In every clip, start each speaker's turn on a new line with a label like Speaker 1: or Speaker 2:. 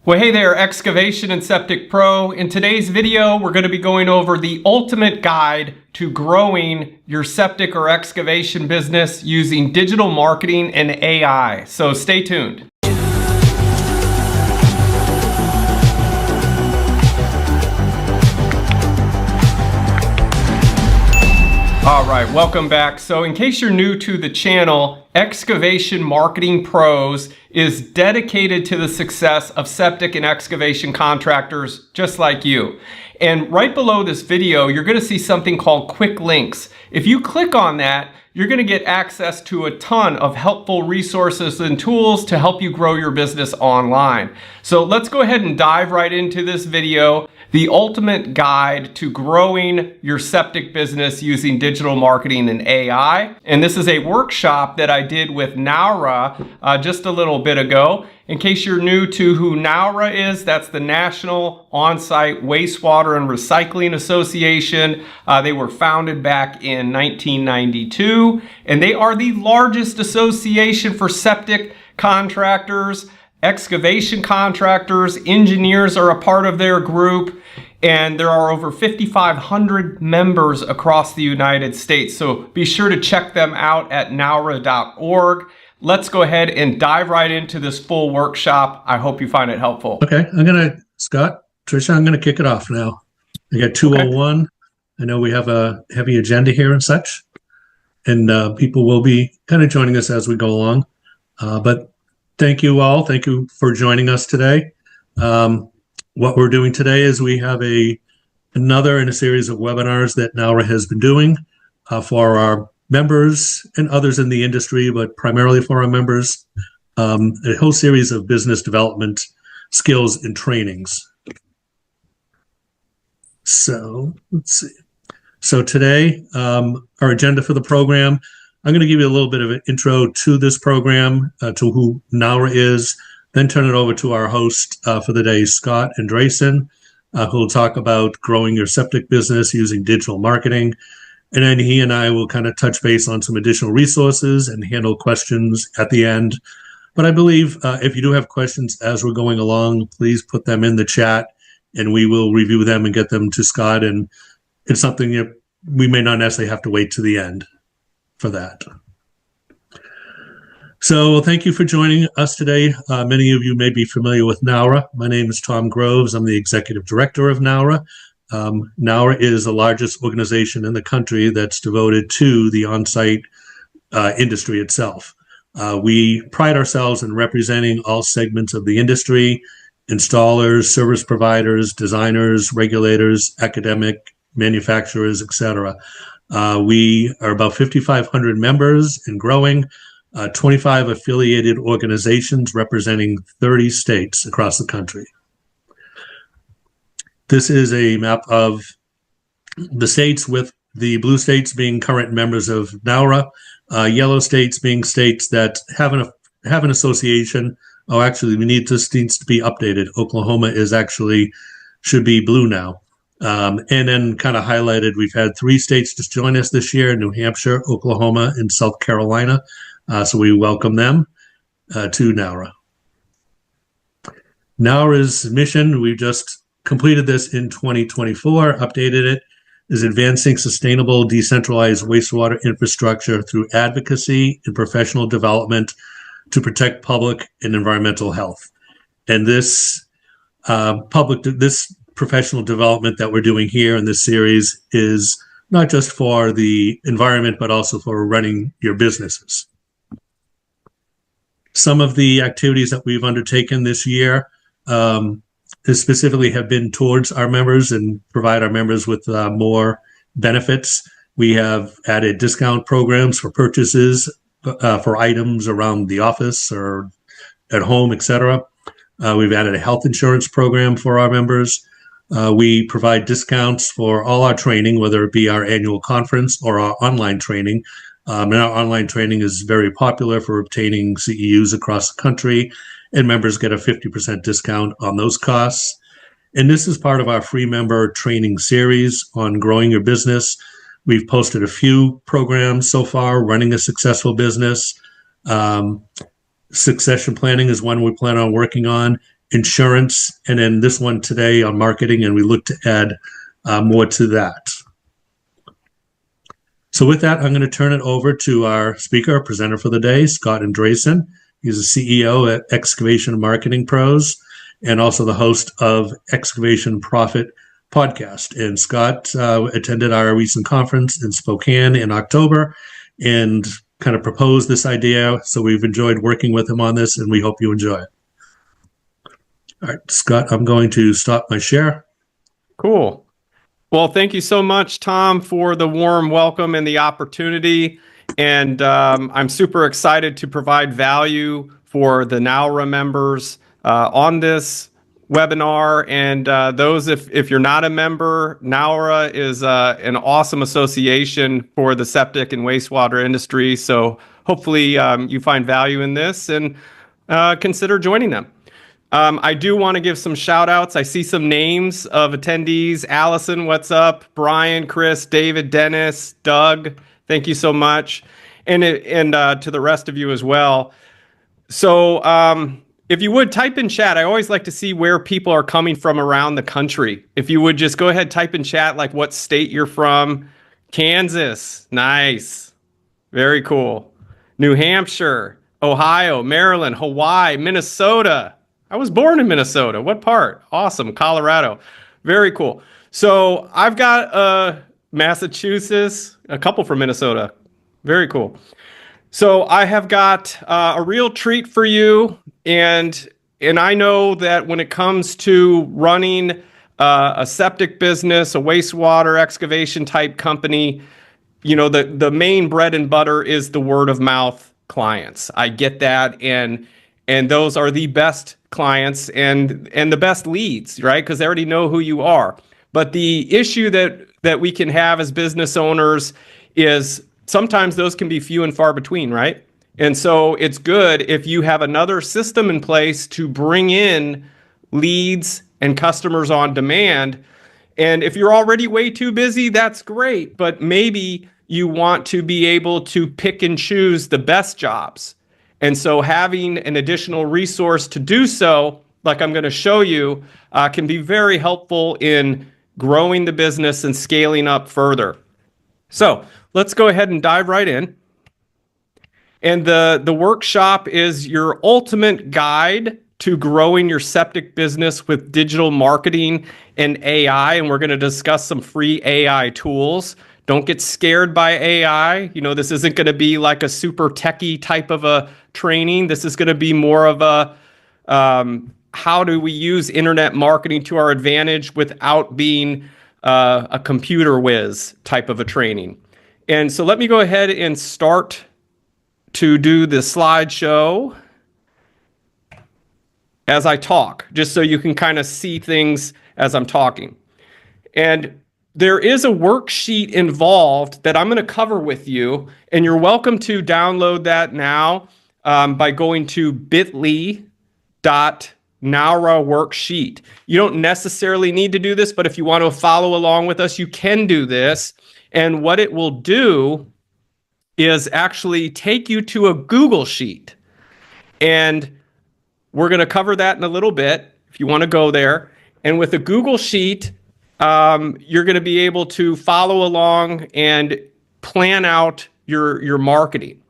Speaker 1: Well, hey there, Excavation and Septic Pro. In today's video, we're going to be going over the ultimate guide to growing your septic or excavation business using digital marketing and AI. So stay tuned. All right, welcome back. So in case you're new to the channel, Excavation Marketing Pros is dedicated to the success of septic and excavation contractors just like you. And right below this video, you're going to see something called quick links. If you click on that, you're going to get access to a ton of helpful resources and tools to help you grow your business online. So let's go ahead and dive right into this video. The ultimate guide to growing your septic business using digital marketing and AI. And this is a workshop that I did with Naura just a little bit ago. In case you're new to who Naura is, that's the National On-Site Wastewater and Recycling Association. They were founded back in 1992, and they are the largest association for septic contractors. Excavation contractors, engineers are a part of their group, and there are over 5,500 members across the United States. So be sure to check them out at naura.org. Let's go ahead and dive right into this full workshop. I hope you find it helpful.
Speaker 2: Okay, Scott, Tricia, I'm gonna kick it off now. I got 201. Okay. I know we have a heavy agenda here and such, and people will be kind of joining us as we go along, but thank you all. Thank you for joining us today. What we're doing today is we have another in a series of webinars that Naura has been doing for our members and others in the industry, but primarily for our members, a whole series of business development skills and trainings. So let's see. So today, our agenda for the program, I'm going to give you a little bit of an intro to this program, to who Naura is, then turn it over to our host for the day, Scott Andresen, who will talk about growing your septic business using digital marketing. And then he and I will kind of touch base on some additional resources and handle questions at the end. But I believe if you do have questions as we're going along, please put them in the chat and we will review them and get them to Scott. And it's something that we may not necessarily have to wait to the end for that. So thank you for joining us today. Many of you may be familiar with Naura. My name is Tom Groves. I'm the executive director of Naura. Naura is the largest organization in the country that's devoted to the on-site industry itself. We pride ourselves in representing all segments of the industry: installers, service providers, designers, regulators, academic, manufacturers, etc. We are about 5,500 members and growing, 25 affiliated organizations representing 30 states across the country. This is a map of the states, with the blue states being current members of Naura, yellow states being states that have an association. Oh, actually, this needs to be updated. Oklahoma should be blue now. And then kind of highlighted, we've had 3 states just join us this year: New Hampshire, Oklahoma, and South Carolina. So we welcome them to Naura. Naura's mission, we've just completed this in 2024, updated it, is advancing sustainable decentralized wastewater infrastructure through advocacy and professional development to protect public and environmental health. And this professional development that we're doing here in this series is not just for the environment, but also for running your businesses. Some of the activities that we've undertaken this year specifically have been towards our members and provide our members with more benefits. We have added discount programs for purchases for items around the office or at home, etc. We've added a health insurance program for our members. We provide discounts for all our training, whether it be our annual conference or our online training. And our online training is very popular for obtaining CEUs across the country, and members get a 50% discount on those costs. And this is part of our free member training series on growing your business. We've posted a few programs so far: running a successful business. Succession planning is one we plan on working on. insurance, and then this one today on marketing, and we look to add more to that. So with that, I'm going to turn it over to our speaker, our presenter for the day, Scott Andresen. He's the CEO at Excavation Marketing Pros and also the host of Excavation Profit podcast. And Scott attended our recent conference in Spokane in October and kind of proposed this idea. So we've enjoyed working with him on this, and we hope you enjoy it. All right, Scott, I'm going to stop my share.
Speaker 1: Cool. Well, thank you so much, Tom, for the warm welcome and the opportunity. And I'm super excited to provide value for the NAURA members on this webinar. And those, if you're not a member, NAURA is an awesome association for the septic and wastewater industry. So hopefully you find value in this and consider joining them. I do want to give some shout outs. I see some names of attendees. Allison, what's up? Brian, Chris, David, Dennis, Doug, thank you so much. And to the rest of you as well. So if you would type in chat, I always like to see where people are coming from around the country. If you would just go ahead, type in chat like what state you're from. Kansas, nice. Very cool. New Hampshire, Ohio, Maryland, Hawaii, Minnesota. I was born in Minnesota. What part? Awesome. Colorado. Very cool. So I've got Massachusetts, a couple from Minnesota. Very cool. So I have got a real treat for you. And I know that when it comes to running a septic business, a wastewater excavation type company, you know, the main bread and butter is the word of mouth clients. I get that. And those are the best clients and the best leads, right? Because they already know who you are. But the issue that we can have as business owners is sometimes those can be few and far between, right? And so it's good if you have another system in place to bring in leads and customers on demand. And if you're already way too busy, that's great. But maybe you want to be able to pick and choose the best jobs. And so having an additional resource to do so, like I'm going to show you, can be very helpful in growing the business and scaling up further. So let's go ahead and dive right in. And the workshop is your ultimate guide to growing your septic business with digital marketing and AI. And we're going to discuss some free AI tools. Don't get scared by AI. You know, this isn't going to be like a super techie type of a training. This is going to be more of a how do we use internet marketing to our advantage without being a computer whiz type of a training. And so let me go ahead and start to do the slideshow as I talk, just so you can kind of see things as I'm talking. And there is a worksheet involved that I'm going to cover with you, and you're welcome to download that now by going to bit.ly.NAURA worksheet. You don't necessarily need to do this, but if you want to follow along with us, you can do this. And what it will do is actually take you to a Google Sheet. And we're going to cover that in a little bit if you want to go there. And with a Google Sheet, you're going to be able to follow along and plan out your marketing.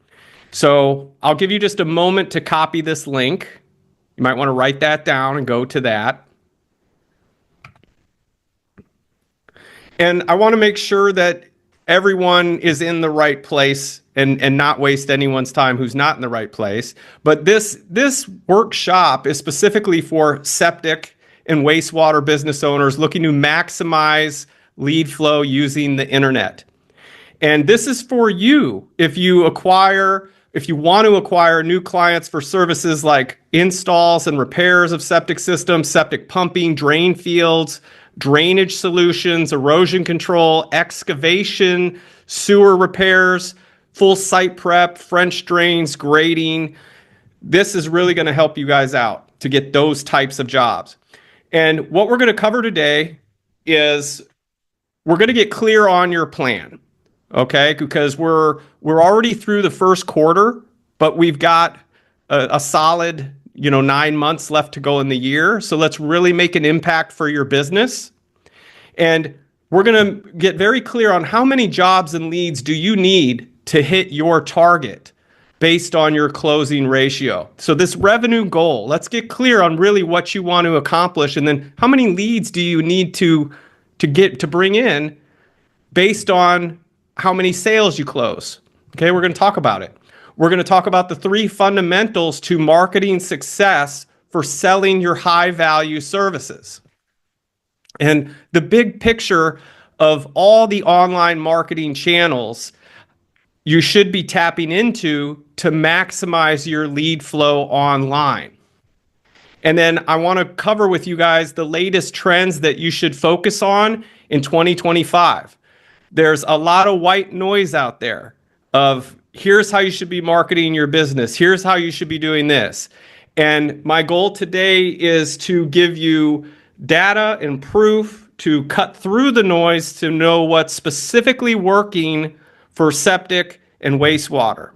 Speaker 1: So I'll give you just a moment to copy this link. You might want to write that down and go to that. And I want to make sure that everyone is in the right place and not waste anyone's time who's not in the right place. But this workshop is specifically for septic and wastewater business owners looking to maximize lead flow using the internet. And this is for you if you want to acquire new clients for services like installs and repairs of septic systems, septic pumping, drain fields, drainage solutions, erosion control, excavation, sewer repairs, full site prep, French drains, grading. This is really going to help you guys out to get those types of jobs. And what we're going to cover today is we're going to get clear on your plan, okay? Because we're already through the first quarter, but we've got a solid, 9 months left to go in the year. So let's really make an impact for your business. And we're going to get very clear on how many jobs and leads do you need to hit your target based on your closing ratio. So this revenue goal, let's get clear on really what you want to accomplish, and then how many leads do you need to bring in based on how many sales you close. Okay, we're going to talk about it. We're going to talk about the 3 fundamentals to marketing success for selling your high value services. And the big picture of all the online marketing channels you should be tapping into to maximize your lead flow online. And then I want to cover with you guys the latest trends that you should focus on in 2025. There's a lot of white noise out there of here's how you should be marketing your business. Here's how you should be doing this. And my goal today is to give you data and proof to cut through the noise to know what's specifically working for septic and wastewater.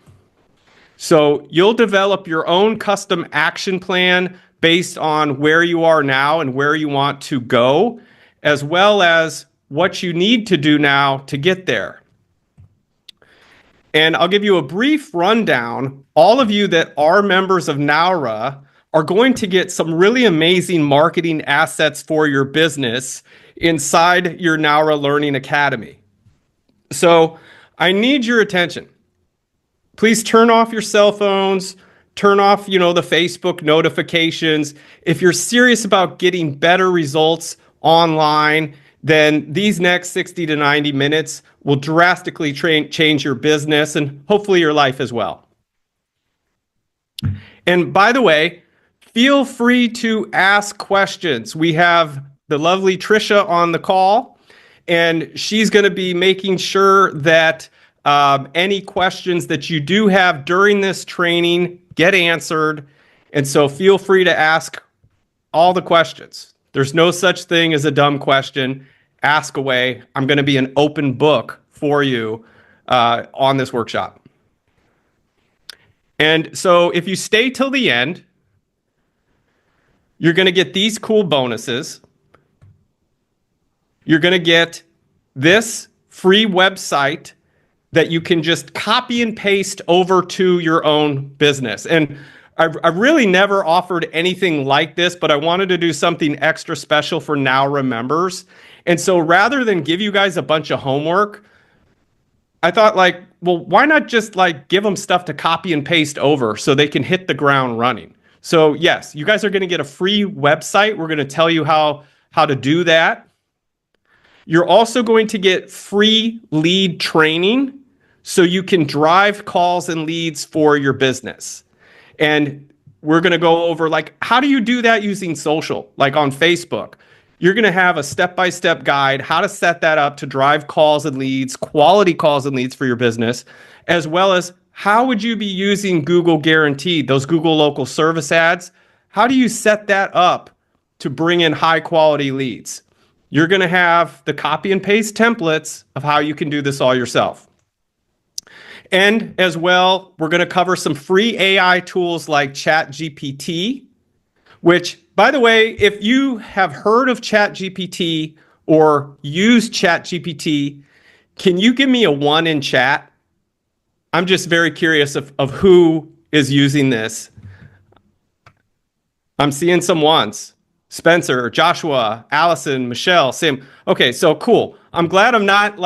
Speaker 1: So you'll develop your own custom action plan based on where you are now and where you want to go, as well as what you need to do now to get there. And I'll give you a brief rundown. All of you that are members of NAURA are going to get some really amazing marketing assets for your business inside your NAURA Learning Academy. So I need your attention. Please turn off your cell phones, turn off, the Facebook notifications. If you're serious about getting better results online, then these next 60 to 90 minutes will drastically change your business and hopefully your life as well. And by the way, feel free to ask questions. We have the lovely Trisha on the call, and she's going to be making sure that any questions that you do have during this training get answered. And so feel free to ask all the questions. There's no such thing as a dumb question. Ask away. I'm going to be an open book for you on this workshop. And so if you stay till the end, you're going to get these cool bonuses. You're going to get this free website that you can just copy and paste over to your own business. And I really never offered anything like this, but I wanted to do something extra special for NAURA members. And so rather than give you guys a bunch of homework, I thought why not just give them stuff to copy and paste over so they can hit the ground running. So yes, you guys are going to get a free website. We're going to tell you how to do that. You're also going to get free lead training so you can drive calls and leads for your business. And we're going to go over how do you do that using social, on Facebook. You're going to have a step-by-step guide how to set that up to drive calls and leads, quality calls and leads for your business, as well as how would you be using Google Guaranteed, those Google local service ads? How do you set that up to bring in high quality leads? You're going to have the copy and paste templates of how you can do this all yourself. And as well, we're going to cover some free AI tools like ChatGPT, which, by the way, if you have heard of ChatGPT or used ChatGPT, can you give me a 1 in chat? I'm just very curious of who is using this. I'm seeing some ones. Spencer, Joshua, Allison, Michelle, Sam. Okay, so cool. I'm glad I'm not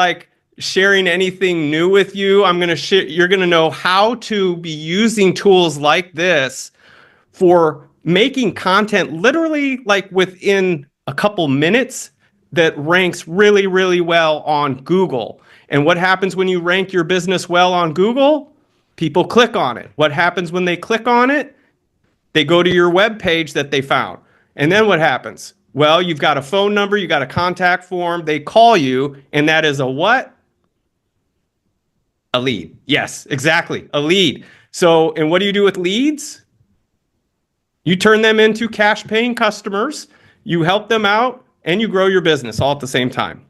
Speaker 1: sharing anything new with you. You're going to know how to be using tools like this for making content literally within a couple minutes that ranks really, really well on Google. And what happens when you rank your business well on Google? People click on it. What happens when they click on it? They go to your web page that they found. And then what happens? Well, you've got a phone number, you got a contact form, they call you, and that is a what? A lead. Yes, exactly, a lead. So, and what do you do with leads? You turn them into cash-paying customers, you help them out, and you grow your business all at the same time.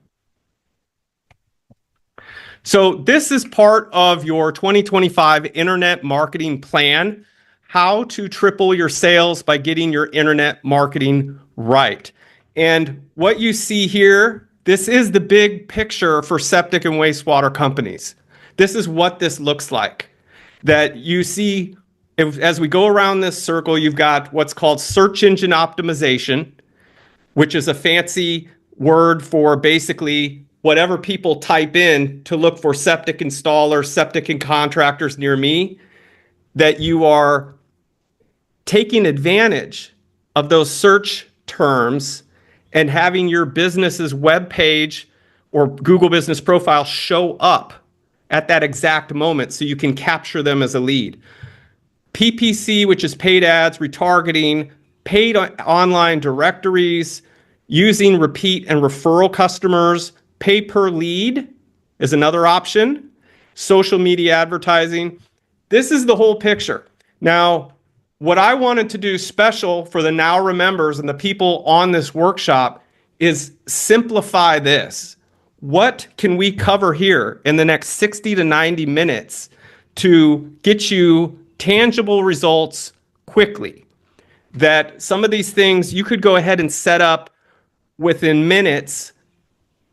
Speaker 1: So this is part of your 2025 internet marketing plan. how to triple your sales by getting your internet marketing right. And what you see here, this is the big picture for septic and wastewater companies. This is what this looks like. That you see, as we go around this circle, you've got what's called search engine optimization, which is a fancy word for basically whatever people type in to look for septic installers, septic and contractors near me, that you are taking advantage of those search terms and having your business's web page or Google Business Profile show up at that exact moment so you can capture them as a lead. PPC, which is paid ads, retargeting, paid online directories, using repeat and referral customers, pay per lead is another option, social media advertising. This is the whole picture. Now, what I wanted to do special for the Now Remembers and the people on this workshop is simplify this. What can we cover here in the next 60 to 90 minutes to get you tangible results quickly? That some of these things you could go ahead and set up within minutes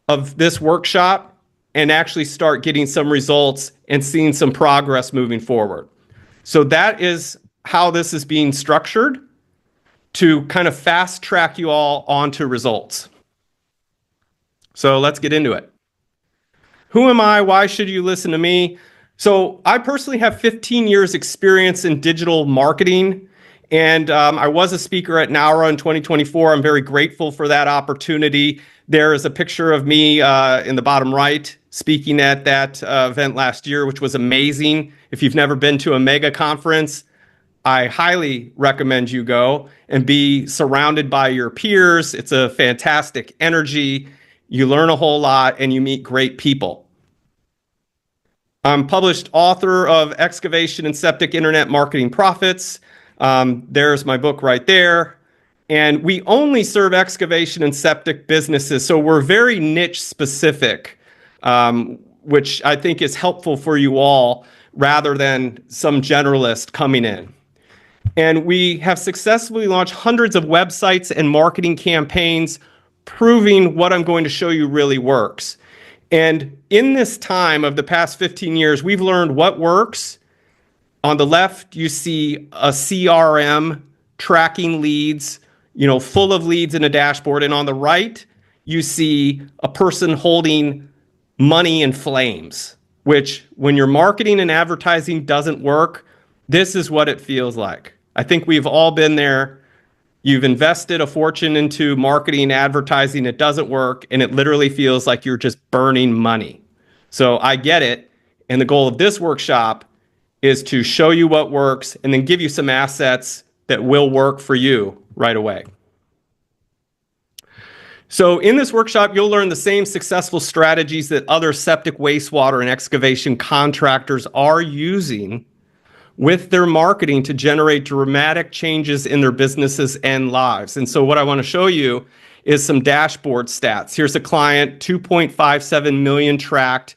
Speaker 1: of this workshop and actually start getting some results and seeing some progress moving forward. So that is how this is being structured to kind of fast track you all onto results. So let's get into it. Who am I? Why should you listen to me? So I personally have 15 years experience in digital marketing, and I was a speaker at NAURA in 2024. I'm very grateful for that opportunity. There is a picture of me in the bottom right speaking at that event last year, which was amazing. If you've never been to a mega conference, I highly recommend you go and be surrounded by your peers. It's a fantastic energy. You learn a whole lot and you meet great people. I'm published author of Excavation and Septic Internet Marketing Profits. There's my book right there. And we only serve excavation and septic businesses, so we're very niche specific, which I think is helpful for you all rather than some generalist coming in. And we have successfully launched hundreds of websites and marketing campaigns proving what I'm going to show you really works. And in this time of the past 15 years, we've learned what works. On the left, you see a CRM tracking leads, full of leads in a dashboard. And on the right, you see a person holding money in flames, which when your marketing and advertising doesn't work, this is what it feels like. I think we've all been there. You've invested a fortune into marketing, advertising, it doesn't work, and it literally feels like you're just burning money. So I get it, and the goal of this workshop is to show you what works and then give you some assets that will work for you right away. So in this workshop, you'll learn the same successful strategies that other septic, wastewater, and excavation contractors are using with their marketing to generate dramatic changes in their businesses and lives. And so what I want to show you is some dashboard stats. Here's a client, 2.57 million tracked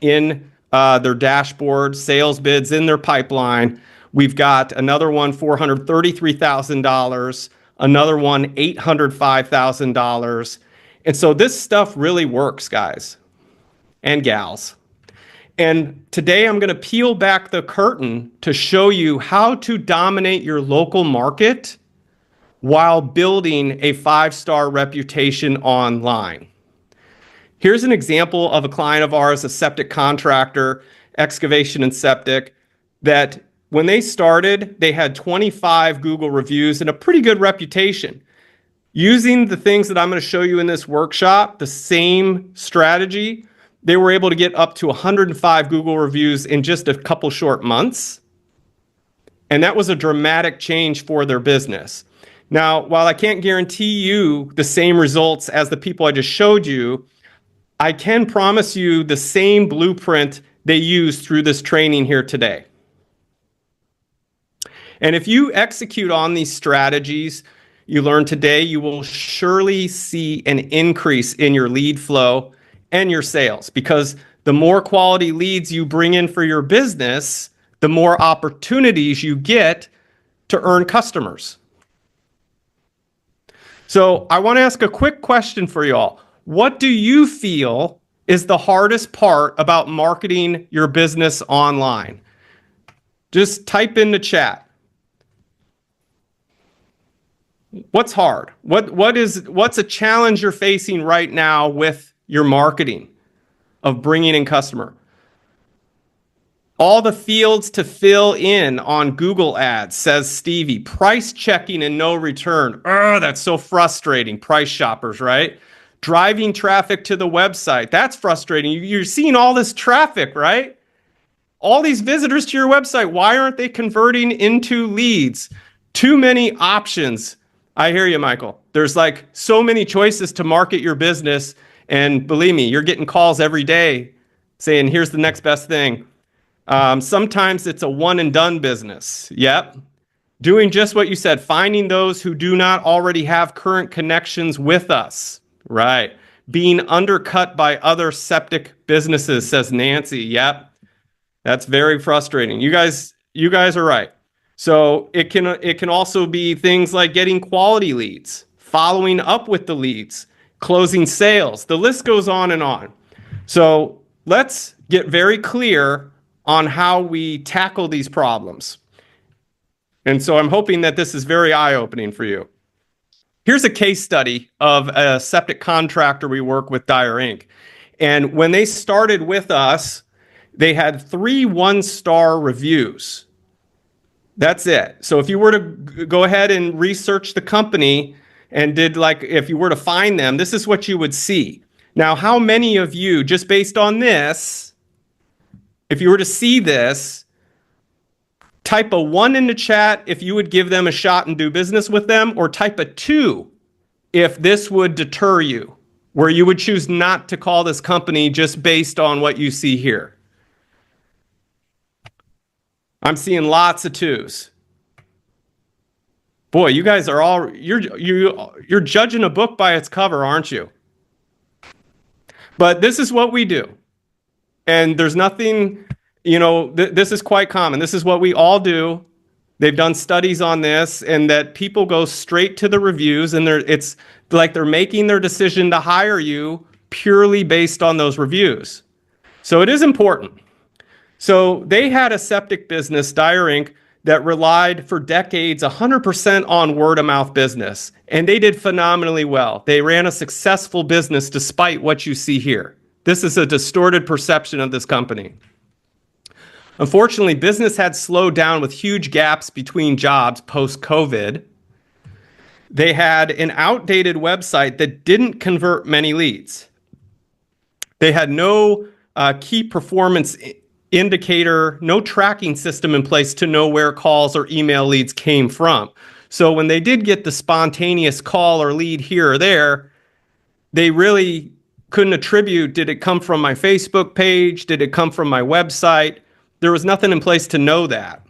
Speaker 1: in their dashboard, sales bids in their pipeline. We've got another one, $433,000, another one, $805,000. And so this stuff really works, guys and gals. And today I'm going to peel back the curtain to show you how to dominate your local market while building a 5-star reputation online. Here's an example of a client of ours, a septic contractor, excavation and septic, that when they started, they had 25 Google reviews and a pretty good reputation. Using the things that I'm going to show you in this workshop, the same strategy, they were able to get up to 105 Google reviews in just a couple short months. And that was a dramatic change for their business. Now, while I can't guarantee you the same results as the people I just showed you, I can promise you the same blueprint they use through this training here today. And if you execute on these strategies you learned today, you will surely see an increase in your lead flow and your sales, because the more quality leads you bring in for your business, the more opportunities you get to earn customers. So I want to ask a quick question for you all. What do you feel is the hardest part about marketing your business online? Just type in the chat. What's hard? What's a challenge you're facing right now with your marketing of bringing in customer? All the fields to fill in on Google Ads, says Stevie. Price checking and no return. That's so frustrating. Price shoppers, right? Driving traffic to the website. That's frustrating. You're seeing all this traffic, right? All these visitors to your website. Why aren't they converting into leads? Too many options. I hear you, Michael. There's like so many choices to market your business. And believe me, you're getting calls every day saying, here's the next best thing. Sometimes it's a one and done business. Yep. Doing just what you said, finding those who do not already have current connections with us. Right. Being undercut by other septic businesses, says Nancy. Yep. That's very frustrating. You guys are right. So it can also be things like getting quality leads, following up with the leads, closing sales. The list goes on and on. So let's get very clear on how we tackle these problems. And so I'm hoping that this is very eye-opening for you. Here's a case study of a septic contractor we work with, Dyer Inc. And when they started with us, they had 3 one-star reviews. That's it. So if you were to go ahead and research the company and if you were to find them, this is what you would see. Now, how many of you, just based on this, if you were to see this, type a 1 in the chat if you would give them a shot and do business with them, or type a 2 if this would deter you, where you would choose not to call this company just based on what you see here. I'm seeing lots of 2s. Boy, you guys are all, you're judging a book by its cover, aren't you? But this is what we do. And there's nothing, this is quite common. This is what we all do. They've done studies on this, and that people go straight to the reviews, and it's like they're making their decision to hire you purely based on those reviews. So it is important. So they had a septic business, Dyer Inc., that relied for decades 100% on word-of-mouth business, and they did phenomenally well. They ran a successful business despite what you see here. This is a distorted perception of this company. Unfortunately, business had slowed down with huge gaps between jobs post-COVID. They had an outdated website that didn't convert many leads. They had no key performance indicator, no tracking system in place to know where calls or email leads came from. So when they did get the spontaneous call or lead here or there, they really couldn't attribute, did it come from my Facebook page? Did it come from my website? There was nothing in place to know that.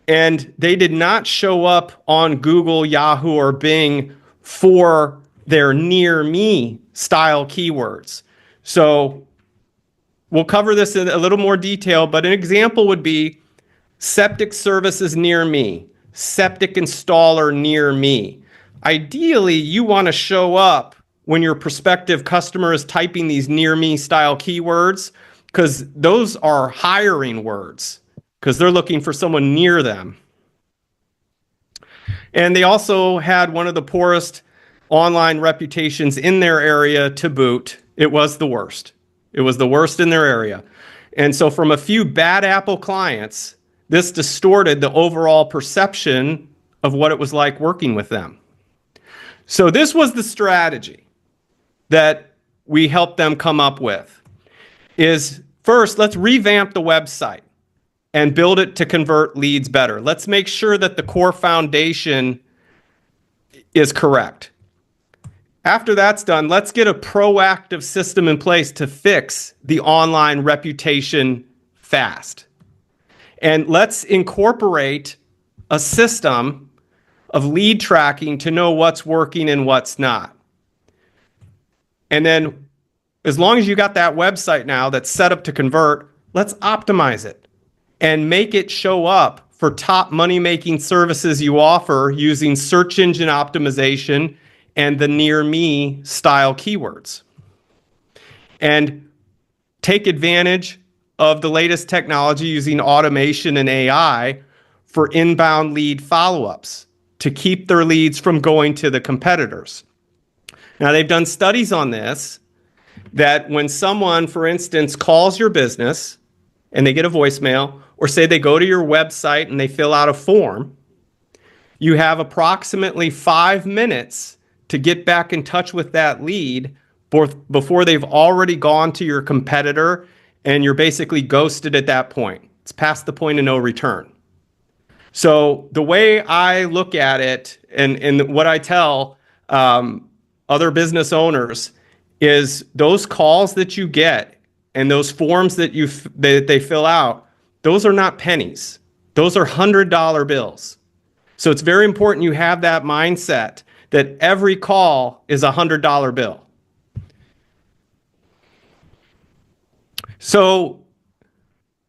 Speaker 1: And they did not show up on Google, Yahoo, or Bing for their near me style keywords. So we'll cover this in a little more detail, but an example would be septic services near me, septic installer near me. Ideally, you want to show up when your prospective customer is typing these near me style keywords, because those are hiring words, because they're looking for someone near them. And they also had one of the poorest online reputations in their area to boot. It was the worst. It was the worst in their area. And so from a few bad apple clients, this distorted the overall perception of what it was like working with them. So this was the strategy that we helped them come up with. Is first, let's revamp the website and build it to convert leads better. Let's make sure that the core foundation is correct. After that's done, let's get a proactive system in place to fix the online reputation fast. And let's incorporate a system of lead tracking to know what's working and what's not. And then as long as you got that website now that's set up to convert, let's optimize it and make it show up for top money-making services you offer using search engine optimization and the near me style keywords. And take advantage of the latest technology using automation and AI for inbound lead follow-ups to keep their leads from going to the competitors. Now, they've done studies on this, that when someone, for instance, calls your business and they get a voicemail, or say they go to your website and they fill out a form, you have approximately 5 minutes to get back in touch with that lead before they've already gone to your competitor and you're basically ghosted at that point. It's past the point of no return. So the way I look at it and what I tell other business owners is those calls that you get and those forms that they fill out, those are not pennies. Those are $100 bills. So it's very important you have that mindset that every call is a $100 bill. So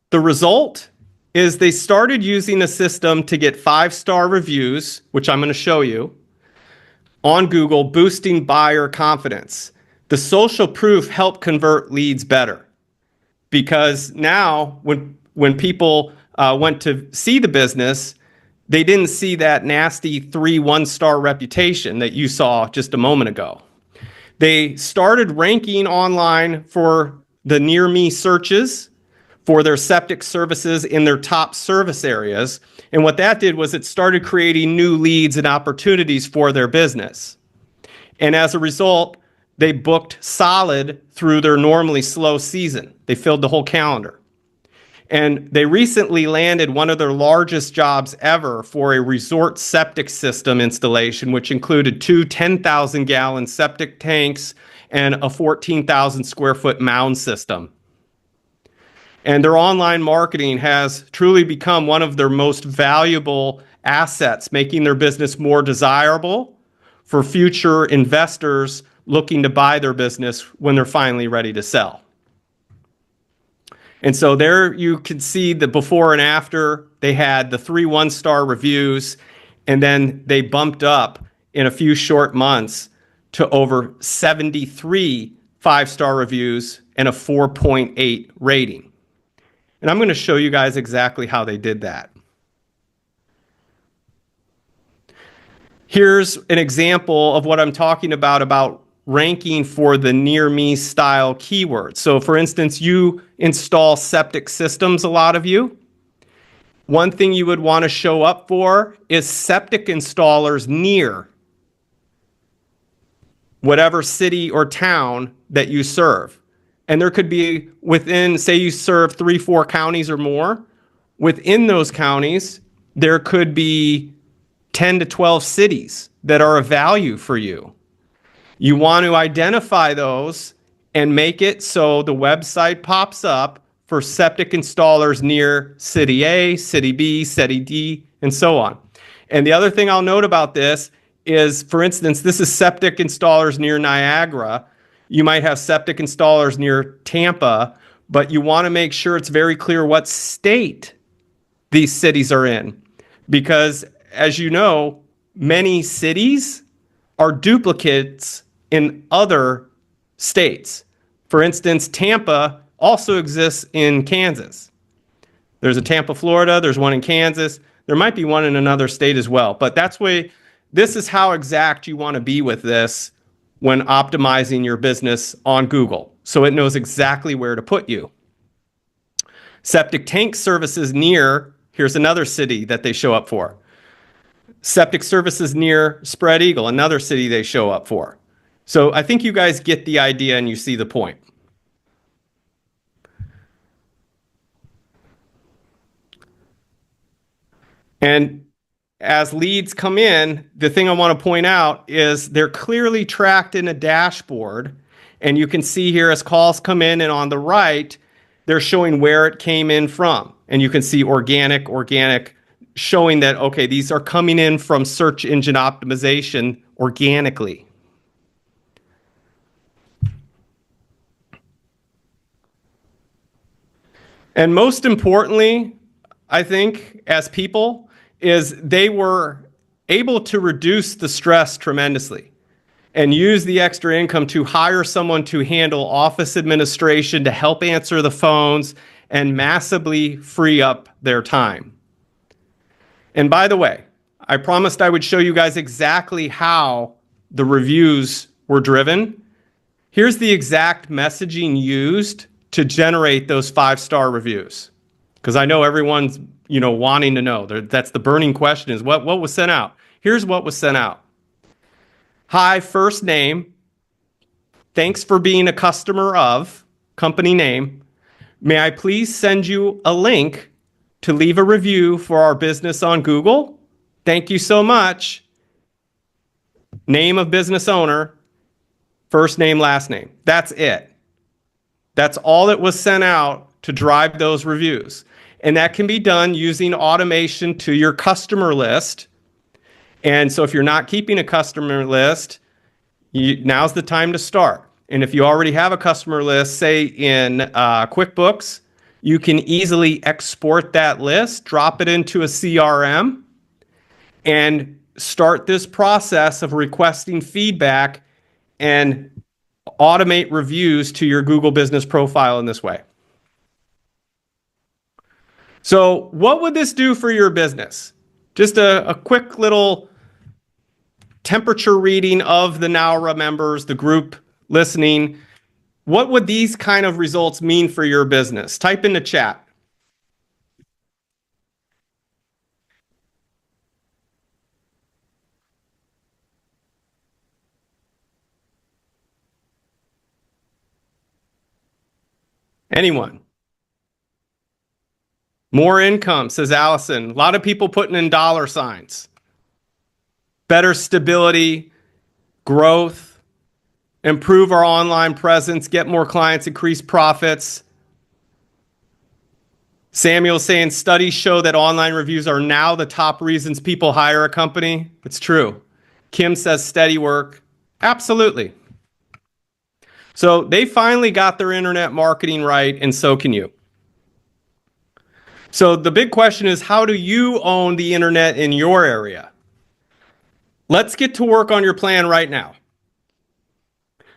Speaker 1: the result is they started using a system to get 5-star reviews, which I'm going to show you, on Google, boosting buyer confidence. The social proof helped convert leads better, because now when people went to see the business, they didn't see that nasty 3 1-star reputation that you saw just a moment ago. They started ranking online for the near me searches for their septic services in their top service areas. And what that did was it started creating new leads and opportunities for their business. And as a result, they booked solid through their normally slow season. They filled the whole calendar. And they recently landed one of their largest jobs ever for a resort septic system installation, which included 2 10,000-gallon septic tanks and a 14,000 square foot mound system. And their online marketing has truly become one of their most valuable assets, making their business more desirable for future investors looking to buy their business when they're finally ready to sell. And so there you can see the before and after. They had the 3 1-star reviews, and then they bumped up in a few short months to over 73 5-star reviews and a 4.8 rating. And I'm going to show you guys exactly how they did that. Here's an example of what I'm talking about ranking for the near me style keywords. So for instance, you install septic systems, a lot of you. One thing you would want to show up for is septic installers near whatever city or town that you serve. And there could be within, say you serve 3-4 counties or more, within those counties, there could be 10 to 12 cities that are of value for you. You want to identify those and make it so the website pops up for septic installers near city A, city B, city D, and so on. And the other thing I'll note about this is, for instance, this is septic installers near Niagara. You might have septic installers near Tampa, but you want to make sure it's very clear what state these cities are in. Because as you know, many cities are duplicates in other states. For instance, Tampa also exists in Kansas. There's a Tampa, Florida. There's one in Kansas. There might be one in another state as well. But this is how exact you want to be with this when optimizing your business on Google, so it knows exactly where to put you. Septic tank services near, here's another city that they show up for. Septic services near Spread Eagle, another city they show up for. So I think you guys get the idea and you see the point. And as leads come in, the thing I want to point out is they're clearly tracked in a dashboard. And you can see here as calls come in, and on the right, they're showing where it came in from. And you can see organic, showing that, okay, these are coming in from search engine optimization organically. And most importantly, I think, as people, is they were able to reduce the stress tremendously and use the extra income to hire someone to handle office administration, to help answer the phones, and massively free up their time. And by the way, I promised I would show you guys exactly how the reviews were driven. Here's the exact messaging used to generate those 5-star reviews. Because I know everyone's, wanting to know. That's the burning question, is what was sent out. Here's what was sent out. Hi, first name. Thanks for being a customer of, company name. May I please send you a link to leave a review for our business on Google? Thank you so much. Name of business owner, first name, last name. That's it. That's all that was sent out to drive those reviews. And that can be done using automation to your customer list. And so if you're not keeping a customer list, now's the time to start. And if you already have a customer list, say in QuickBooks, you can easily export that list, drop it into a CRM, and start this process of requesting feedback and automate reviews to your Google Business Profile in this way. So what would this do for your business? Just a quick little temperature reading of the NowRa members, the group listening. What would these kind of results mean for your business? Type in the chat. Anyone? More income, says Allison. A lot of people putting in dollar signs. Better stability, growth, improve our online presence, get more clients, increase profits. Samuel's saying studies show that online reviews are now the top reasons people hire a company. It's true. Kim says steady work. Absolutely. So they finally got their internet marketing right, and so can you. So the big question is, how do you own the internet in your area? Let's get to work on your plan right now.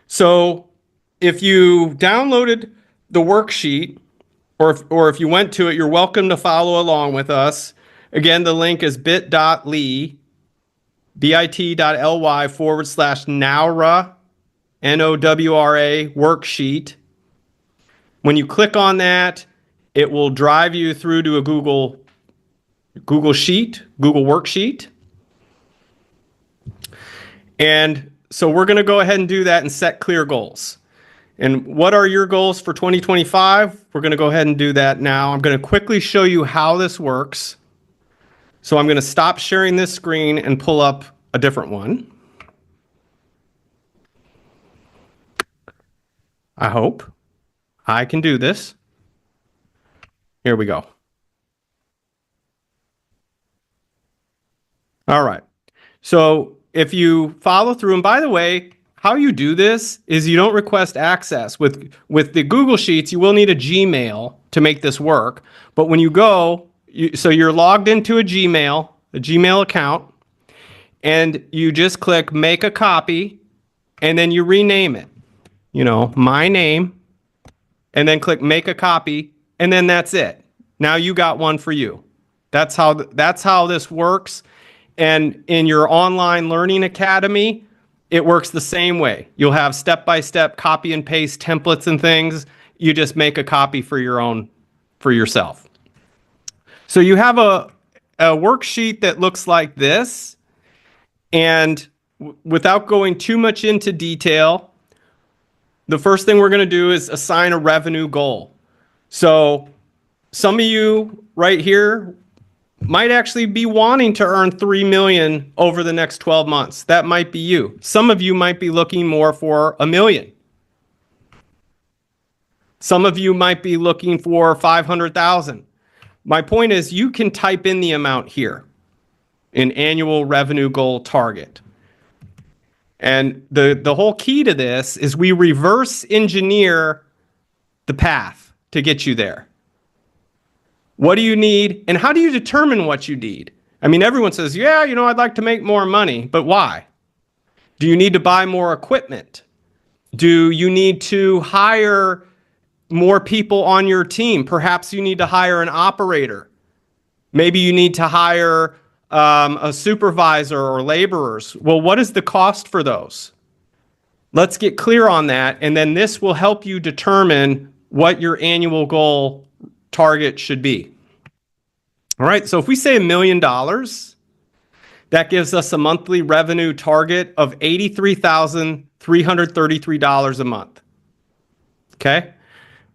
Speaker 1: So if you downloaded the worksheet, or if you went to it, you're welcome to follow along with us. Again, the link is bit.ly, bit.ly/NowRa, NOWRA worksheet. When you click on that, it will drive you through to a Google worksheet. And so we're going to go ahead and do that and set clear goals. And what are your goals for 2025? We're going to go ahead and do that now. I'm going to quickly show you how this works. So I'm going to stop sharing this screen and pull up a different one. I hope I can do this. Here we go. All right. So if you follow through, and by the way, how you do this is you don't request access. With the Google Sheets, you will need a Gmail to make this work. But when you go, so you're logged into a Gmail account, and you just click make a copy, and then you rename it. My name, and then click make a copy, and then that's it. Now you got one for you. That's how this works. And in your online learning academy, it works the same way. You'll have step-by-step copy and paste templates and things. You just make a copy for yourself. So you have a worksheet that looks like this. And without going too much into detail, the first thing we're going to do is assign a revenue goal. So some of you right here might actually be wanting to earn $3 million over the next 12 months. That might be you. Some of you might be looking more for $1 million. Some of you might be looking for 500,000. My point is, you can type in the amount here, an annual revenue goal target. And the whole key to this is we reverse engineer the path to get you there. What do you need? And how do you determine what you need? I mean, everyone says, yeah, I'd like to make more money, but why? Do you need to buy more equipment? Do you need to hire more people on your team? Perhaps you need to hire an operator. Maybe you need to hire a supervisor or laborers. Well, what is the cost for those? Let's get clear on that, and then this will help you determine what your annual goal target should be. All right, so if we say $1 million, that gives us a monthly revenue target of $83,333 a month. Okay,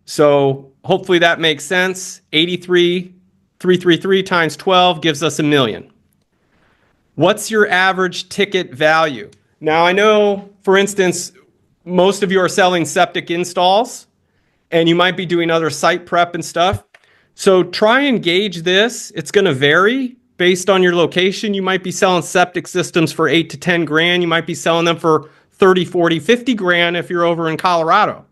Speaker 1: so hopefully that makes sense. 83,333 times 12 gives us $1 million. What's your average ticket value? Now I know, for instance, most of you are selling septic installs, and you might be doing other site prep and stuff. So try and gauge this. It's going to vary based on your location. You might be selling septic systems for 8 to 10 grand. You might be selling them for 30, 40, 50 grand if you're over in Colorado.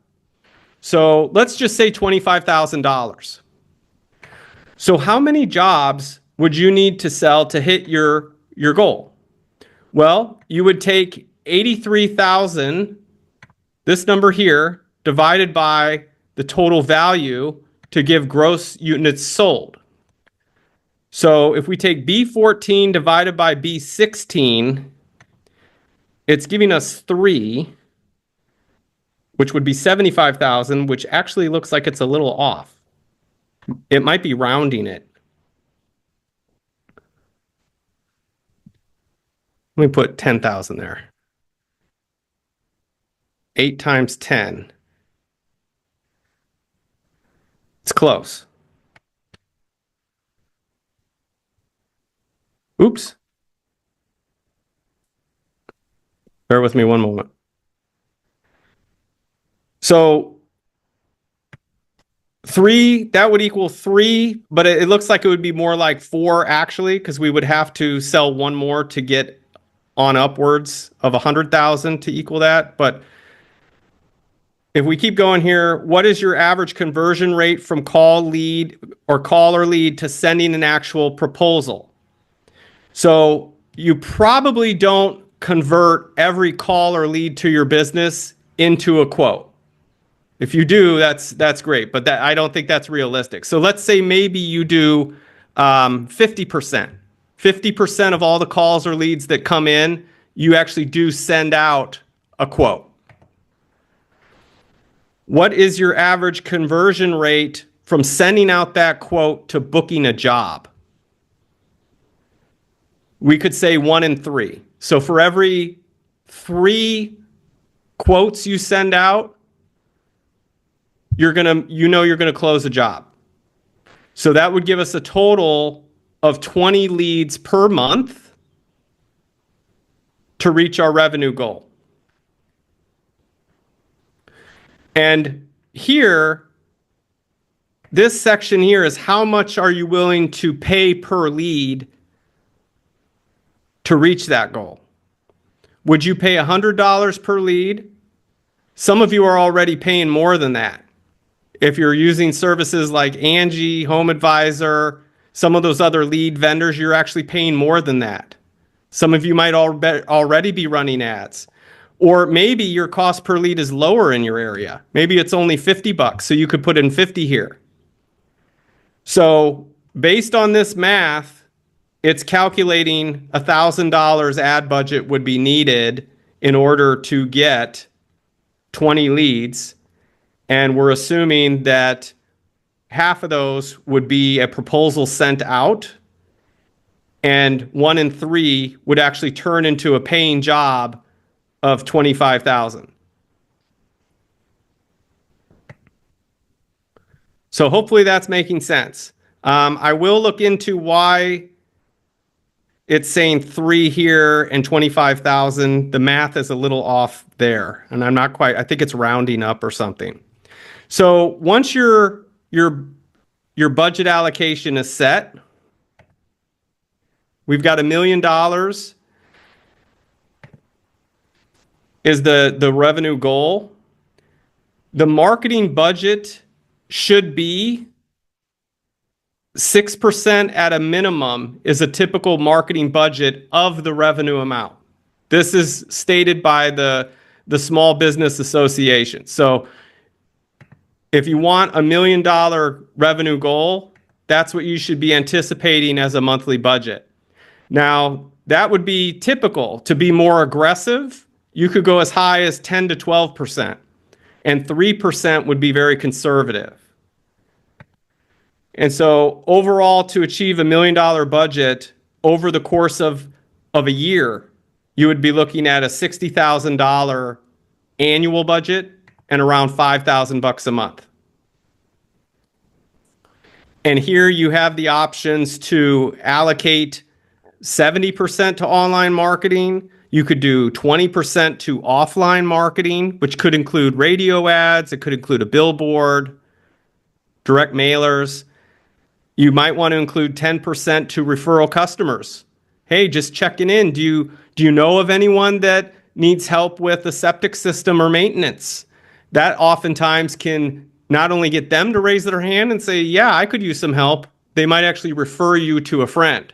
Speaker 1: So let's just say $25,000. So how many jobs would you need to sell to hit your goal? Well, you would take 83,000, this number here, divided by the total value to give gross units sold. So if we take B14 divided by B16, it's giving us 3, which would be 75,000, which actually looks like it's a little off. It might be rounding it. Let me put 10,000 there. 8 times 10. It's close. Oops. Bear with me one moment. So 3, that would equal 3, but it looks like it would be more like 4 actually, because we would have to sell one more to get on upwards of 100,000 to equal that. But if we keep going here, what is your average conversion rate from call or lead to sending an actual proposal? So you probably don't convert every call or lead to your business into a quote. If you do, that's great, but I don't think that's realistic. So let's say maybe you do 50%. 50% of all the calls or leads that come in, you actually do send out a quote. What is your average conversion rate from sending out that quote to booking a job? We could say 1 in 3. So for every 3 quotes you send out, you're gonna close a job. So that would give us a total of 20 leads per month to reach our revenue goal. And here, this section here is how much are you willing to pay per lead to reach that goal? Would you pay $100 per lead? Some of you are already paying more than that. If you're using services like Angie, Home Advisor, some of those other lead vendors, you're actually paying more than that. Some of you might already be running ads. Or maybe your cost per lead is lower in your area. Maybe it's only $50, so you could put in 50 here. So based on this math, it's calculating $1,000 ad budget would be needed in order to get 20 leads. And we're assuming that half of those would be a proposal sent out, and 1 in 3 would actually turn into a paying job of 25,000. So hopefully that's making sense. I will look into why it's saying 3 here and 25,000. The math is a little off there, and I'm not quite, I think it's rounding up or something. So once your budget allocation is set, we've got $1 million is the revenue goal. The marketing budget should be 6% at a minimum is a typical marketing budget of the revenue amount. This is stated by the Small Business Association. So if you want $1 million revenue goal, that's what you should be anticipating as a monthly budget. Now, that would be typical. To be more aggressive, you could go as high as 10 to 12%, and 3% would be very conservative. And so overall, to achieve $1 million budget over the course of a year, you would be looking at a $60,000 annual budget and around $5,000 a month. And here you have the options to allocate 70% to online marketing. You could do 20% to offline marketing, which could include radio ads. It could include a billboard, direct mailers. You might want to include 10% to referral customers. Hey, just checking in. Do you know of anyone that needs help with the septic system or maintenance? That oftentimes can not only get them to raise their hand and say, yeah, I could use some help. They might actually refer you to a friend.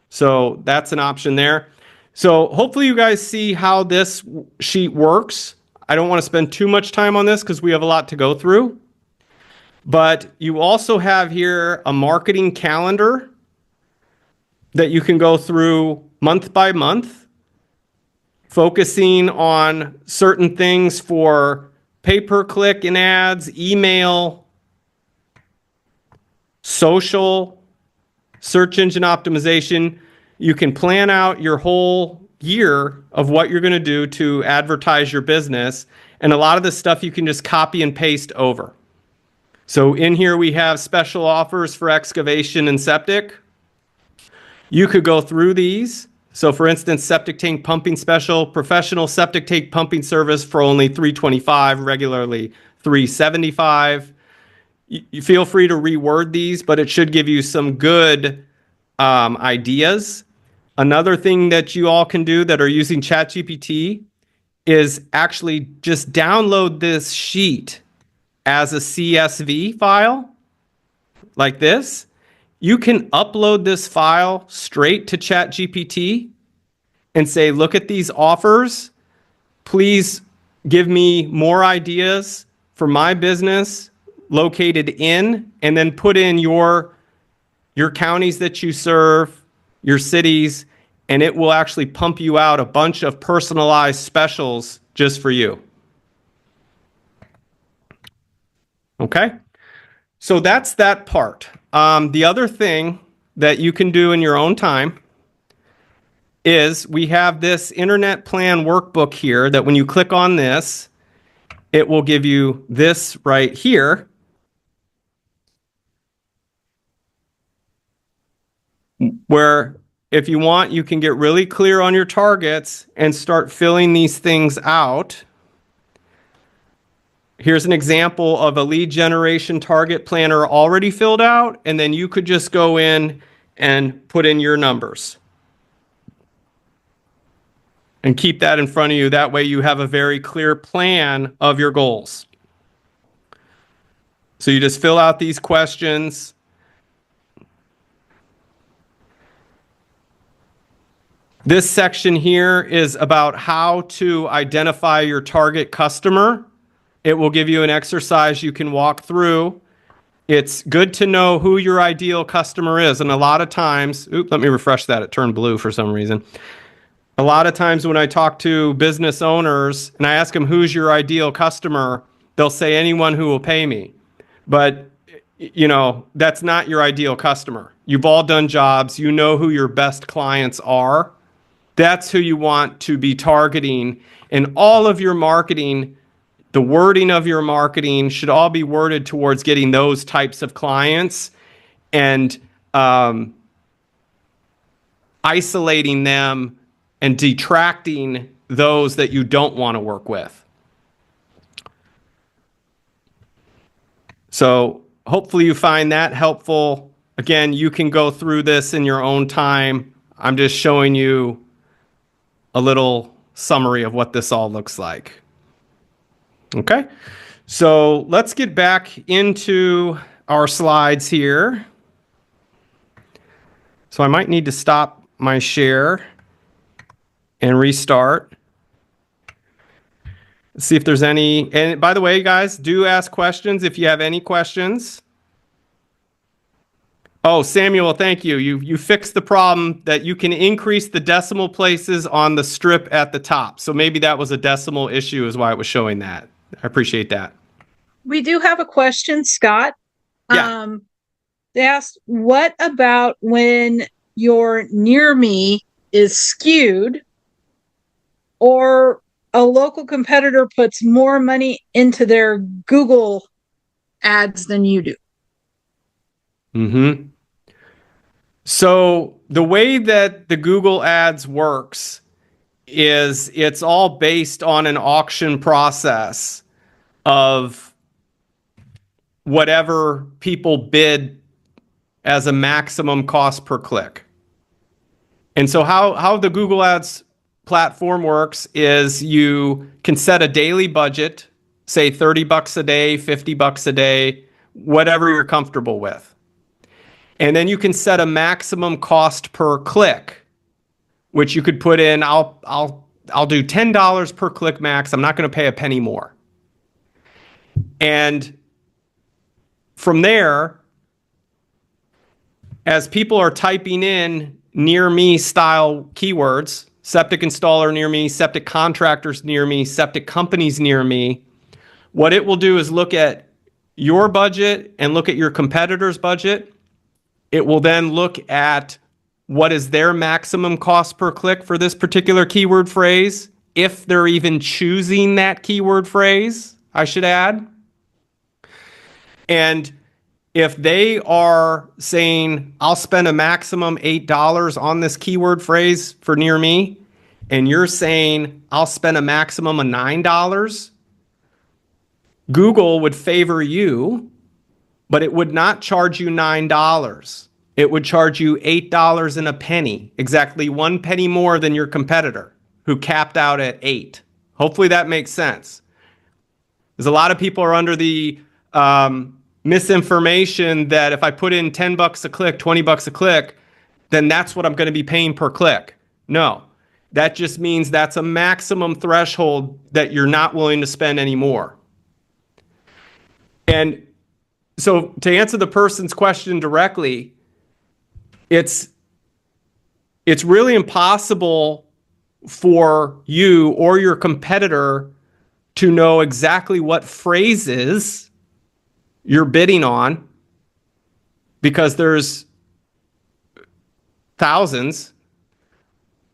Speaker 1: So that's an option there. So hopefully you guys see how this sheet works. I don't want to spend too much time on this because we have a lot to go through. But you also have here a marketing calendar that you can go through month by month, focusing on certain things for pay-per-click and ads, email, social, search engine optimization. You can plan out your whole year of what you're going to do to advertise your business. And a lot of this stuff you can just copy and paste over. So in here we have special offers for excavation and septic. You could go through these. So for instance, septic tank pumping special, professional septic tank pumping service for only $325, regularly $375. You feel free to reword these, but it should give you some good ideas. Another thing that you all can do that are using ChatGPT is actually just download this sheet as a CSV file like this. You can upload this file straight to ChatGPT and say, look at these offers. Please give me more ideas for my business located in, and then put in your counties that you serve, your cities, and it will actually pump you out a bunch of personalized specials just for you. Okay? So that's that part. The other thing that you can do in your own time is we have this internet plan workbook here that when you click on this, it will give you this right here. Where if you want, you can get really clear on your targets and start filling these things out. Here's an example of a lead generation target planner already filled out, and then you could just go in and put in your numbers. And keep that in front of you. That way you have a very clear plan of your goals. So you just fill out these questions. This section here is about how to identify your target customer. It will give you an exercise you can walk through. It's good to know who your ideal customer is. And a lot of times, let me refresh that. It turned blue for some reason. A lot of times when I talk to business owners and I ask them, who's your ideal customer? They'll say anyone who will pay me. But, you know, that's not your ideal customer. You've all done jobs. You know who your best clients are. That's who you want to be targeting. And all of your marketing, the wording of your marketing should all be worded towards getting those types of clients and isolating them and detracting those that you don't want to work with. So hopefully you find that helpful. Again, you can go through this in your own time. I'm just showing you a little summary of what this all looks like. Okay, so let's get back into our slides here. So I might need to stop my share and restart. See if there's any, and by the way, guys, do ask questions if you have any questions. Oh, Samuel, thank you. You fixed the problem that you can increase the decimal places on the strip at the top. So maybe that was a decimal issue is why it was showing that. I appreciate that.
Speaker 3: We do have a question, Scott.
Speaker 1: Yeah.
Speaker 3: They asked, what about when your near me is skewed or a local competitor puts more money into their Google ads than you do?
Speaker 1: Mm-hmm. So the way that the Google ads works is it's all based on an auction process of whatever people bid as a maximum cost per click. And so how the Google Ads platform works is you can set a daily budget, say $30 a day, $50 a day, whatever you're comfortable with. And then you can set a maximum cost per click, which you could put in, I'll do $10 per click max. I'm not going to pay a penny more. And from there, as people are typing in near me style keywords, septic installer near me, septic contractors near me, septic companies near me, what it will do is look at your budget and look at your competitor's budget. It will then look at what is their maximum cost per click for this particular keyword phrase, if they're even choosing that keyword phrase, I should add. And if they are saying, I'll spend a maximum $8 on this keyword phrase for near me, and you're saying, I'll spend a maximum of $9, Google would favor you, but it would not charge you $9. It would charge you $8 and a penny, exactly 1 penny more than your competitor who capped out at 8. Hopefully that makes sense. Because a lot of people are under the misinformation that if I put in $10 a click, $20 a click, then that's what I'm going to be paying per click. No, that just means that's a maximum threshold that you're not willing to spend anymore. And so to answer the person's question directly, it's really impossible for you or your competitor to know exactly what phrases you're bidding on, because there's thousands.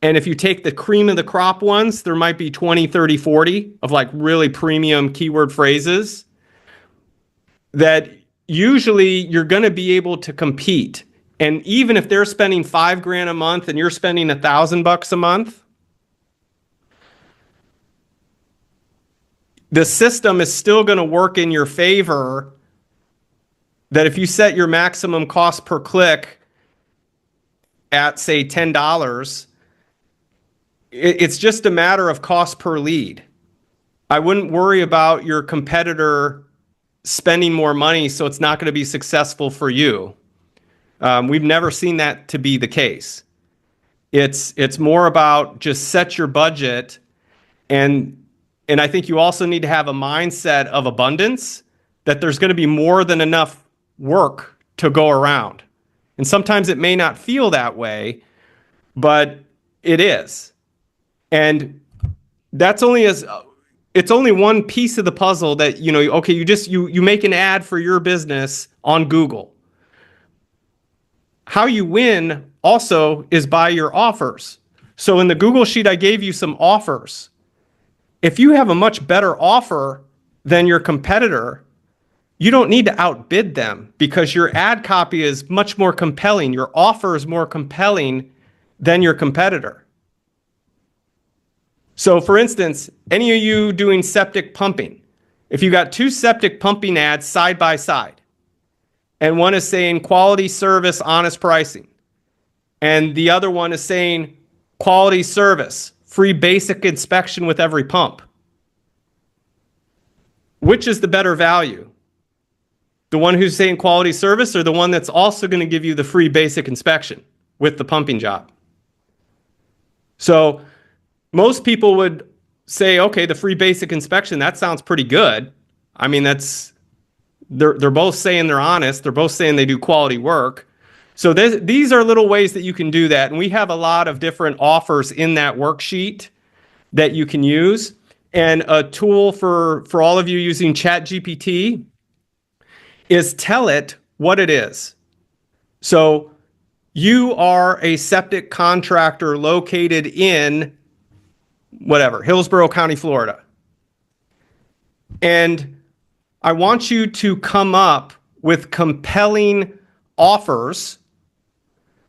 Speaker 1: And if you take the cream of the crop ones, there might be 20, 30, 40 of like really premium keyword phrases that usually you're going to be able to compete. And even if they're spending $5,000 a month and you're spending $1,000 a month, the system is still going to work in your favor. That if you set your maximum cost per click at, say, $10, it's just a matter of cost per lead. I wouldn't worry about your competitor spending more money so it's not going to be successful for you. We've never seen that to be the case. It's more about just set your budget, and I think you also need to have a mindset of abundance, that there's going to be more than enough work to go around. And sometimes it may not feel that way, but it is. And that's only it's only one piece of the puzzle that, okay, you make an ad for your business on Google. How you win also is by your offers. So in the Google sheet, I gave you some offers. If you have a much better offer than your competitor, you don't need to outbid them because your ad copy is much more compelling. Your offer is more compelling than your competitor. So for instance, any of you doing septic pumping, if you got 2 septic pumping ads side by side, and one is saying quality service, honest pricing, and the other one is saying quality service, free basic inspection with every pump, which is the better value? The one who's saying quality service, or the one that's also going to give you the free basic inspection with the pumping job. So most people would say, okay, the free basic inspection, that sounds pretty good. I mean, they're both saying they're honest. They're both saying they do quality work. So these are little ways that you can do that. And we have a lot of different offers in that worksheet that you can use. And a tool for all of you using ChatGPT is tell it what it is. So you are a septic contractor located in whatever, Hillsborough County, Florida. And I want you to come up with compelling offers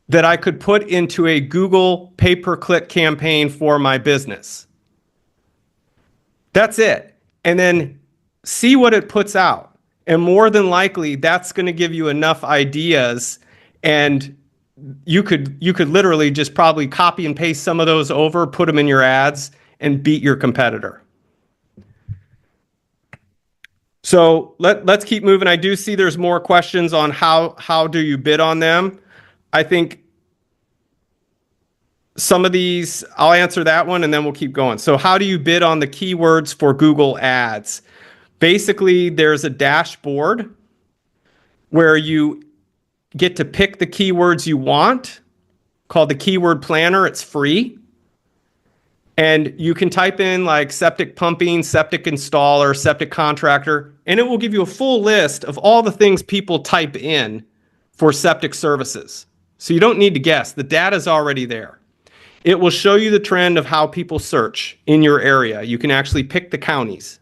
Speaker 1: that I could put into a Google pay-per-click campaign for my business. That's it. And then see what it puts out. And more than likely, that's going to give you enough ideas, and you could literally just probably copy and paste some of those over, put them in your ads, and beat your competitor. So let's keep moving. I do see there's more questions on how do you bid on them. I think some of these, I'll answer that one and then we'll keep going. So how do you bid on the keywords for Google Ads? Basically, there's a dashboard where you get to pick the keywords you want, called the Keyword Planner. It's free. And you can type in like septic pumping, septic installer, septic contractor, and it will give you a full list of all the things people type in for septic services. So you don't need to guess. The data's already there. It will show you the trend of how people search in your area. You can actually pick the counties.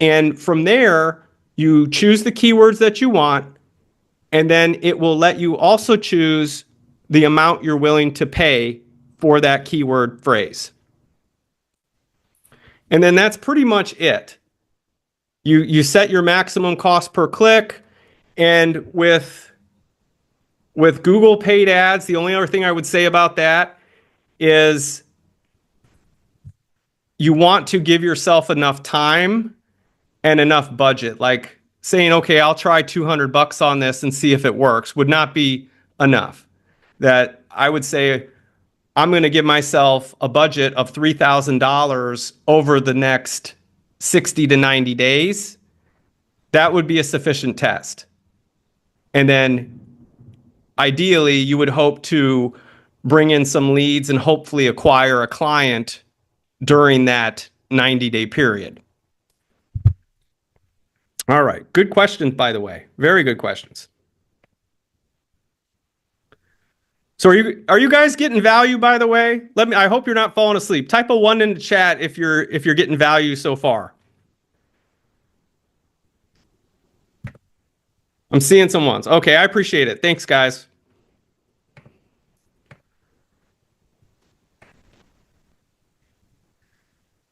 Speaker 1: And from there, you choose the keywords that you want, and then it will let you also choose the amount you're willing to pay for that keyword phrase. And then that's pretty much it. You set your maximum cost per click, and with Google paid ads, the only other thing I would say about that is you want to give yourself enough time and enough budget. Like saying, okay, I'll try $200 on this and see if it works would not be enough. That I would say, I'm going to give myself a budget of $3,000 over the next 60 to 90 days. That would be a sufficient test. And then ideally, you would hope to bring in some leads and hopefully acquire a client during that 90-day period. All right. Good questions, by the way. Very good questions. So are you guys getting value, by the way? I hope you're not falling asleep. Type a 1 in the chat if you're getting value so far. I'm seeing some ones. Okay, I appreciate it. Thanks, guys.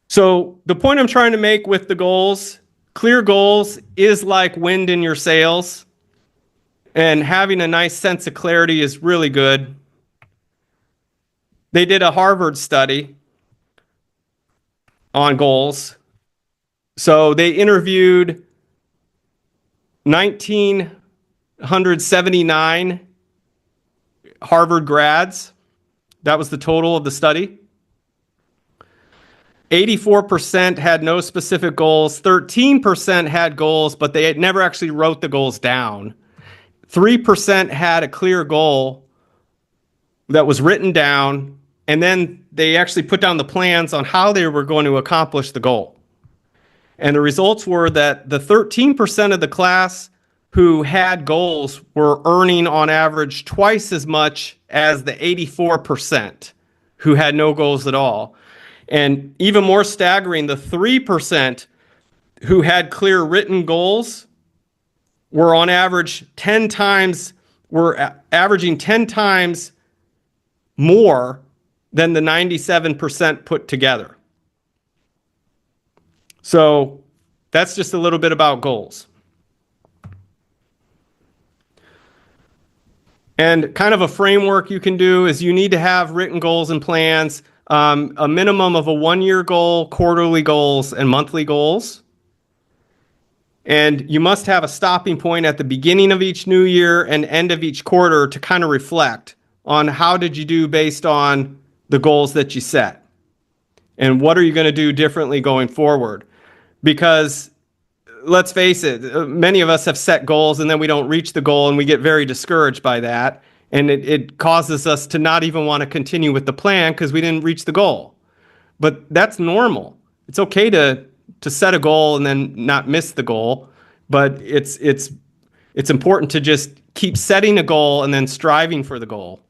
Speaker 1: So the point I'm trying to make with the goals, clear goals is like wind in your sails. And having a nice sense of clarity is really good. They did a Harvard study on goals. So they interviewed 1,979 Harvard grads. That was the total of the study. 84% had no specific goals. 13% had goals, but they had never actually wrote the goals down. 3% had a clear goal that was written down, and then they actually put down the plans on how they were going to accomplish the goal. And the results were that the 13% of the class who had goals were earning on average twice as much as the 84% who had no goals at all. And even more staggering, the 3% who had clear written goals were on average averaging 10 times more than the 97% put together. So that's just a little bit about goals. And kind of a framework you can do is you need to have written goals and plans, a minimum of a 1-year goal, quarterly goals, and monthly goals. And you must have a stopping point at the beginning of each new year and end of each quarter to kind of reflect on how did you do based on the goals that you set. And what are you going to do differently going forward? Because let's face it, many of us have set goals and then we don't reach the goal and we get very discouraged by that. And it causes us to not even want to continue with the plan because we didn't reach the goal. But that's normal. It's okay to set a goal and then not miss the goal. But it's important to just keep setting a goal and then striving for the goal.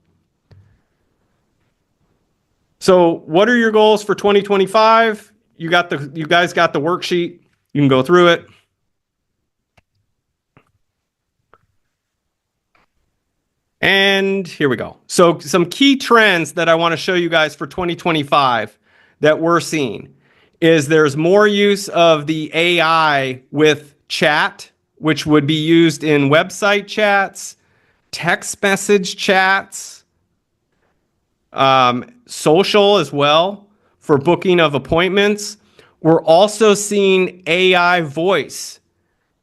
Speaker 1: So what are your goals for 2025? You guys got the worksheet. You can go through it. And here we go. So some key trends that I want to show you guys for 2025 that we're seeing is there's more use of the AI with chat, which would be used in website chats, text message chats, social as well for booking of appointments. We're also seeing AI voice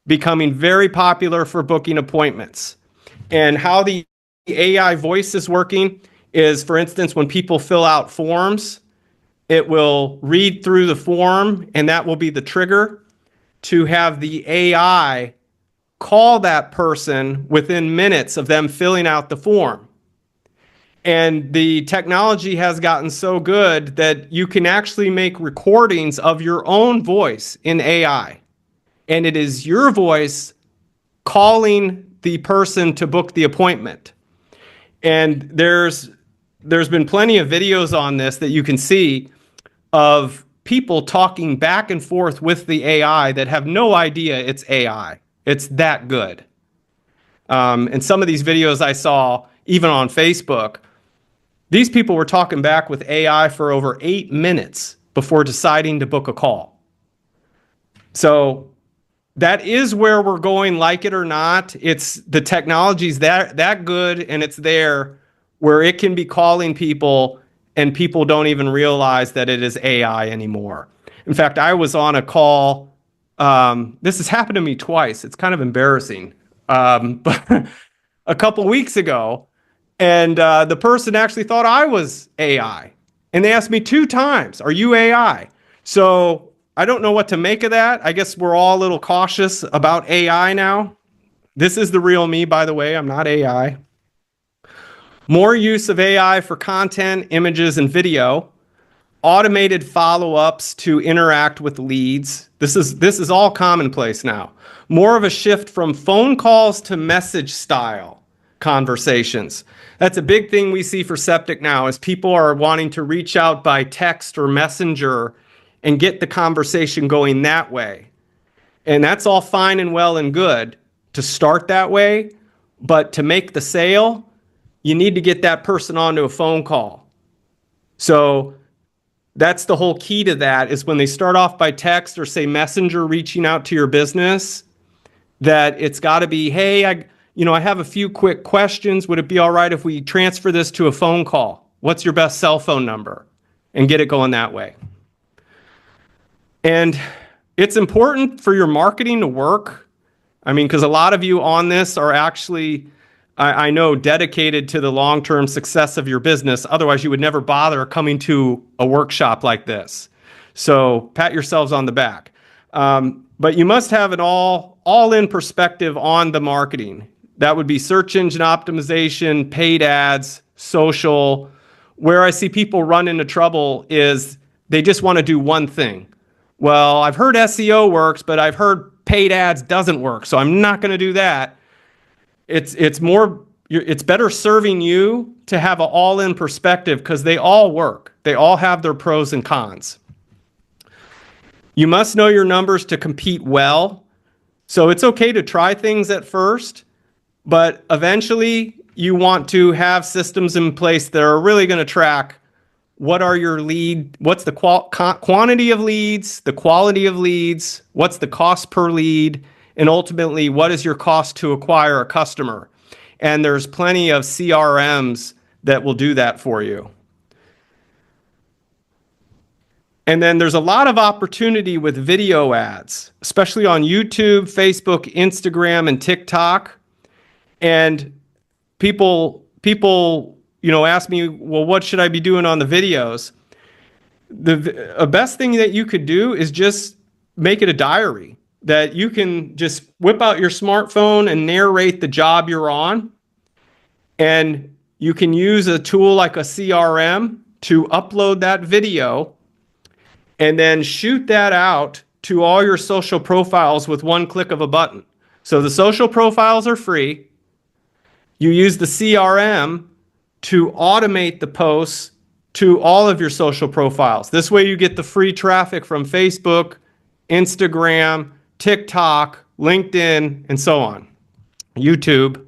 Speaker 1: becoming very popular for booking appointments. And how the AI voice is working is, for instance, when people fill out forms, it will read through the form, and that will be the trigger to have the AI call that person within minutes of them filling out the form. And the technology has gotten so good that you can actually make recordings of your own voice in AI. And it is your voice calling the person to book the appointment. And there's been plenty of videos on this that you can see of people talking back and forth with the AI that have no idea it's AI. It's that good. And some of these videos I saw, even on Facebook, these people were talking back with AI for over 8 minutes before deciding to book a call. So that is where we're going, like it or not. It's the technology's that good, and it's there where it can be calling people and people don't even realize that it is AI anymore. In fact, I was on a call. This has happened to me twice. It's kind of embarrassing. But a couple weeks ago, and the person actually thought I was AI. And they asked me 2 times, "Are you AI?" So I don't know what to make of that. I guess we're all a little cautious about AI now. This is the real me, by the way. I'm not AI. More use of AI for content, images, and video. Automated follow-ups to interact with leads. This is all commonplace now. More of a shift from phone calls to message style conversations. That's a big thing we see for Septic now, is people are wanting to reach out by text or messenger and get the conversation going that way. And that's all fine and well and good to start that way, but to make the sale, you need to get that person onto a phone call. So that's the whole key to that, is when they start off by text or say messenger reaching out to your business, that it's got to be, "Hey, I have a few quick questions. Would it be all right if we transfer this to a phone call? What's your best cell phone number?" And get it going that way. And it's important for your marketing to work. I mean, because a lot of you on this are actually, I know, dedicated to the long-term success of your business. Otherwise, you would never bother coming to a workshop like this. So pat yourselves on the back. But you must have an all-in perspective on the marketing. That would be search engine optimization, paid ads, social. Where I see people run into trouble is they just want to do one thing. Well, I've heard SEO works, but I've heard paid ads doesn't work, so I'm not going to do that. It's better serving you to have an all-in perspective, because they all work. They all have their pros and cons. You must know your numbers to compete well. So it's okay to try things at first, but eventually you want to have systems in place that are really going to track what's the quantity of leads, the quality of leads, what's the cost per lead, and ultimately, what is your cost to acquire a customer? And there's plenty of CRMs that will do that for you. And then there's a lot of opportunity with video ads, especially on YouTube, Facebook, Instagram, and TikTok. And people ask me, well, what should I be doing on the videos? The best thing that you could do is just make it a diary that you can just whip out your smartphone and narrate the job you're on. And you can use a tool like a CRM to upload that video and then shoot that out to all your social profiles with one click of a button. So the social profiles are free. You use the CRM to automate the posts to all of your social profiles. This way you get the free traffic from Facebook, Instagram, TikTok, LinkedIn, and so on. YouTube.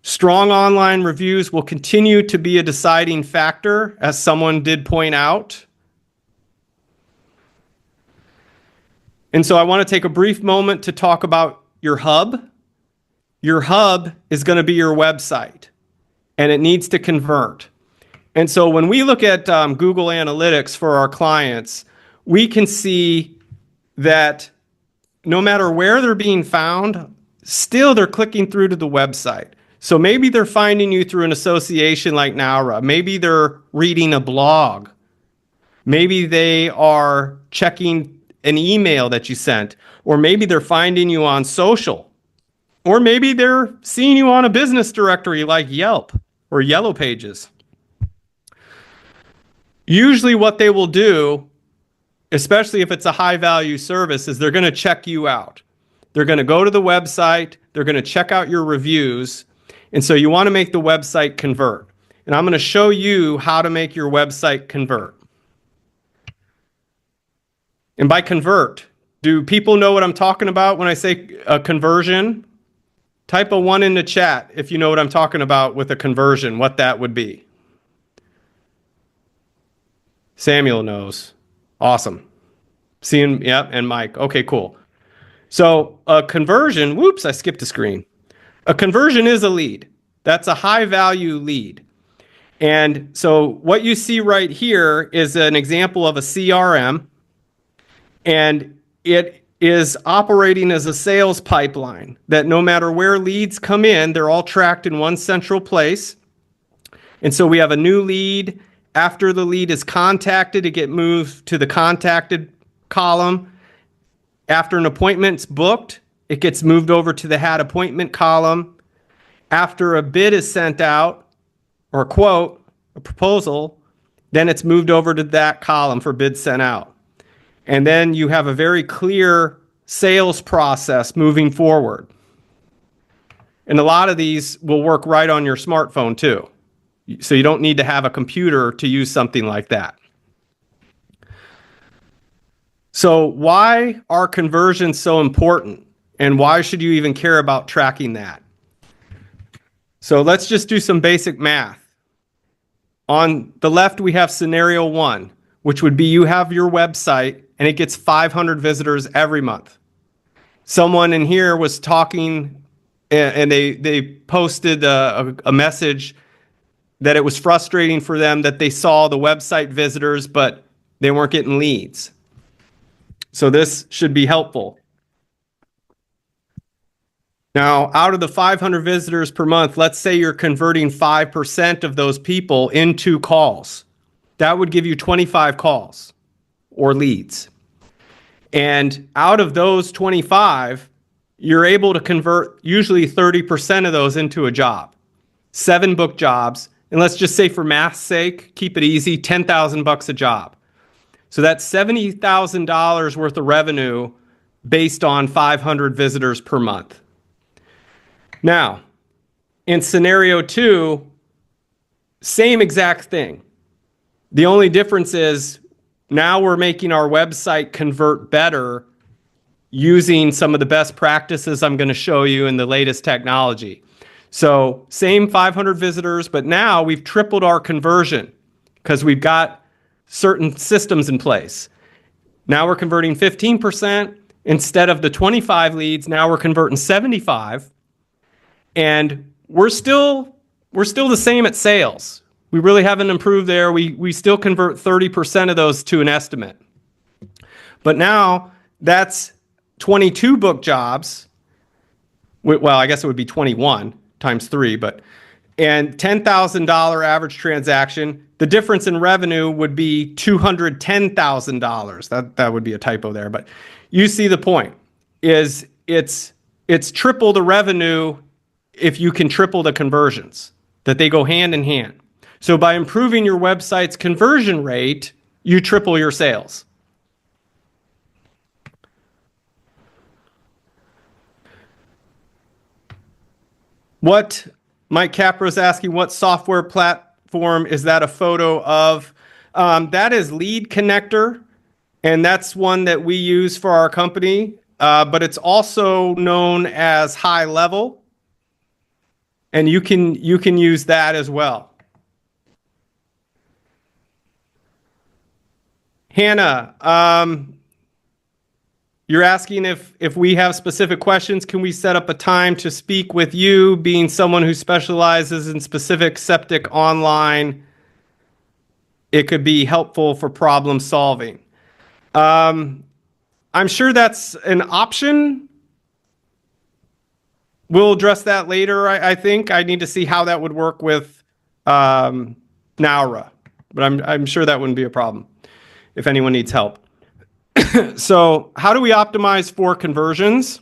Speaker 1: Strong online reviews will continue to be a deciding factor, as someone did point out. And so I want to take a brief moment to talk about your hub. Your hub is going to be your website, and it needs to convert. And so when we look at Google Analytics for our clients, we can see that no matter where they're being found, still they're clicking through to the website. So maybe they're finding you through an association like Naura. Maybe they're reading a blog. Maybe they are checking an email that you sent. Or maybe they're finding you on social. Or maybe they're seeing you on a business directory like Yelp or Yellow Pages. Usually what they will do, especially if it's a high-value service, is they're going to check you out. They're going to go to the website. They're going to check out your reviews. And so you want to make the website convert. And I'm going to show you how to make your website convert. And by convert, do people know what I'm talking about when I say a conversion? Type a 1 in the chat if you know what I'm talking about with a conversion, what that would be. Samuel knows. Awesome. Seeing, yep, and Mike. Okay, cool. So a conversion, whoops, I skipped a screen. A conversion is a lead. That's a high value lead. And so what you see right here is an example of a CRM, and it is operating as a sales pipeline that no matter where leads come in, they're all tracked in one central place. And so we have a new lead. After the lead is contacted, it gets moved to the contacted column. After an appointment's booked, it gets moved over to the had appointment column. After a bid is sent out, or a quote, a proposal, then it's moved over to that column for bids sent out. And then you have a very clear sales process moving forward. And a lot of these will work right on your smartphone too. So you don't need to have a computer to use something like that. So why are conversions so important? And why should you even care about tracking that? So let's just do some basic math. On the left, we have scenario 1, which would be you have your website and it gets 500 visitors every month. Someone in here was talking and they posted a message that it was frustrating for them that they saw the website visitors, but they weren't getting leads. So this should be helpful. Now, out of the 500 visitors per month, let's say you're converting 5% of those people into calls. That would give you 25 calls or leads. And out of those 25, you're able to convert usually 30% of those into a job. 7 book jobs. And let's just say for math's sake, keep it easy, $10,000 a job. So that's $70,000 worth of revenue based on 500 visitors per month. Now, in scenario 2, same exact thing. The only difference is now we're making our website convert better using some of the best practices I'm going to show you in the latest technology. So same 500 visitors, but now we've tripled our conversion because we've got certain systems in place. Now we're converting 15%. Instead of the 25 leads, now we're converting 75. And we're still the same at sales. We really haven't improved there. We still convert 30% of those to an estimate. But now that's 22 book jobs. Well, I guess it would be 21 times 3, and $10,000 average transaction. The difference in revenue would be $210,000. That would be a typo there, but you see the point. Is it's triple the revenue if you can triple the conversions, that they go hand in hand. So by improving your website's conversion rate, you triple your sales. What Mike Capra is asking, what software platform is that a photo of? That is Lead Connector, and that's one that we use for our company, but it's also known as High Level, and you can use that as well. Hannah, you're asking if we have specific questions, can we set up a time to speak with you, being someone who specializes in specific septic online? It could be helpful for problem solving. I'm sure that's an option. We'll address that later, I think. I need to see how that would work with Naura, but I'm sure that wouldn't be a problem if anyone needs help. So how do we optimize for conversions?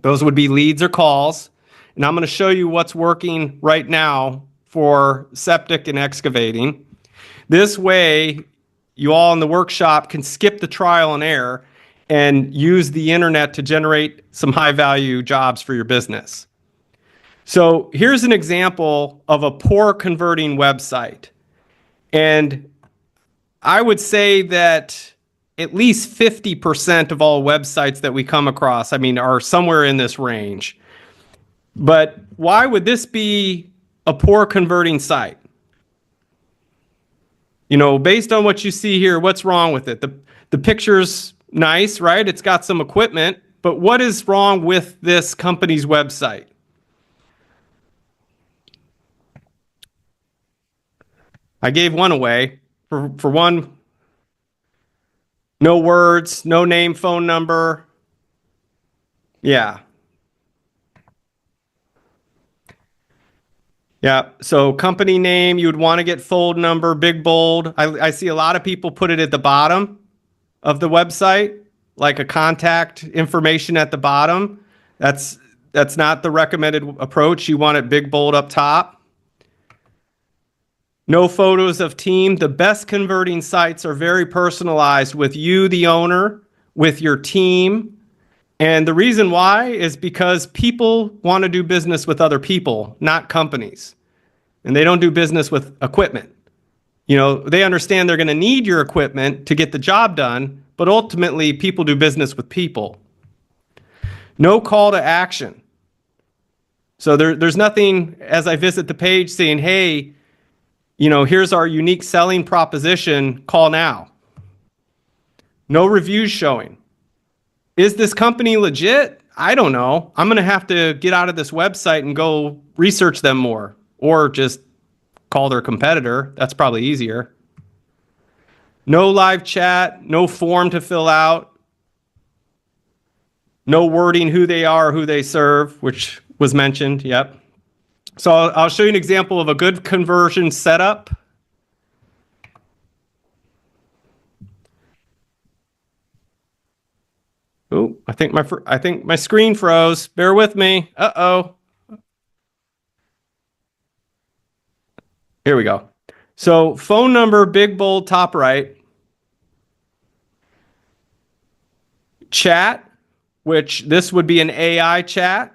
Speaker 1: Those would be leads or calls. And I'm going to show you what's working right now for septic and excavating. This way, you all in the workshop can skip the trial and error and use the internet to generate some high value jobs for your business. So here's an example of a poor converting website. And I would say that at least 50% of all websites that we come across, are somewhere in this range. But why would this be a poor converting site? Based on what you see here, what's wrong with it? The picture's nice, right? It's got some equipment, but what is wrong with this company's website? I gave one away. For one, no words, no name, phone number. Yeah. Yeah, so company name, you would want to get phone number, big bold. I see a lot of people put it at the bottom of the website, like a contact information at the bottom. That's not the recommended approach. You want it big bold up top. No photos of team. The best converting sites are very personalized with you, the owner, with your team. And the reason why is because people want to do business with other people, not companies. And they don't do business with equipment. They understand they're going to need your equipment to get the job done, but ultimately people do business with people. No call to action. So there's nothing as I visit the page saying, hey, here's our unique selling proposition, call now. No reviews showing. Is this company legit? I don't know. I'm going to have to get out of this website and go research them more, or just call their competitor. That's probably easier. No live chat, no form to fill out, no wording who they are, who they serve, which was mentioned. Yep. So I'll show you an example of a good conversion setup. Oh, I think my screen froze. Bear with me. Uh-oh. Here we go. So phone number, big bold, top right. Chat, which this would be an AI chat.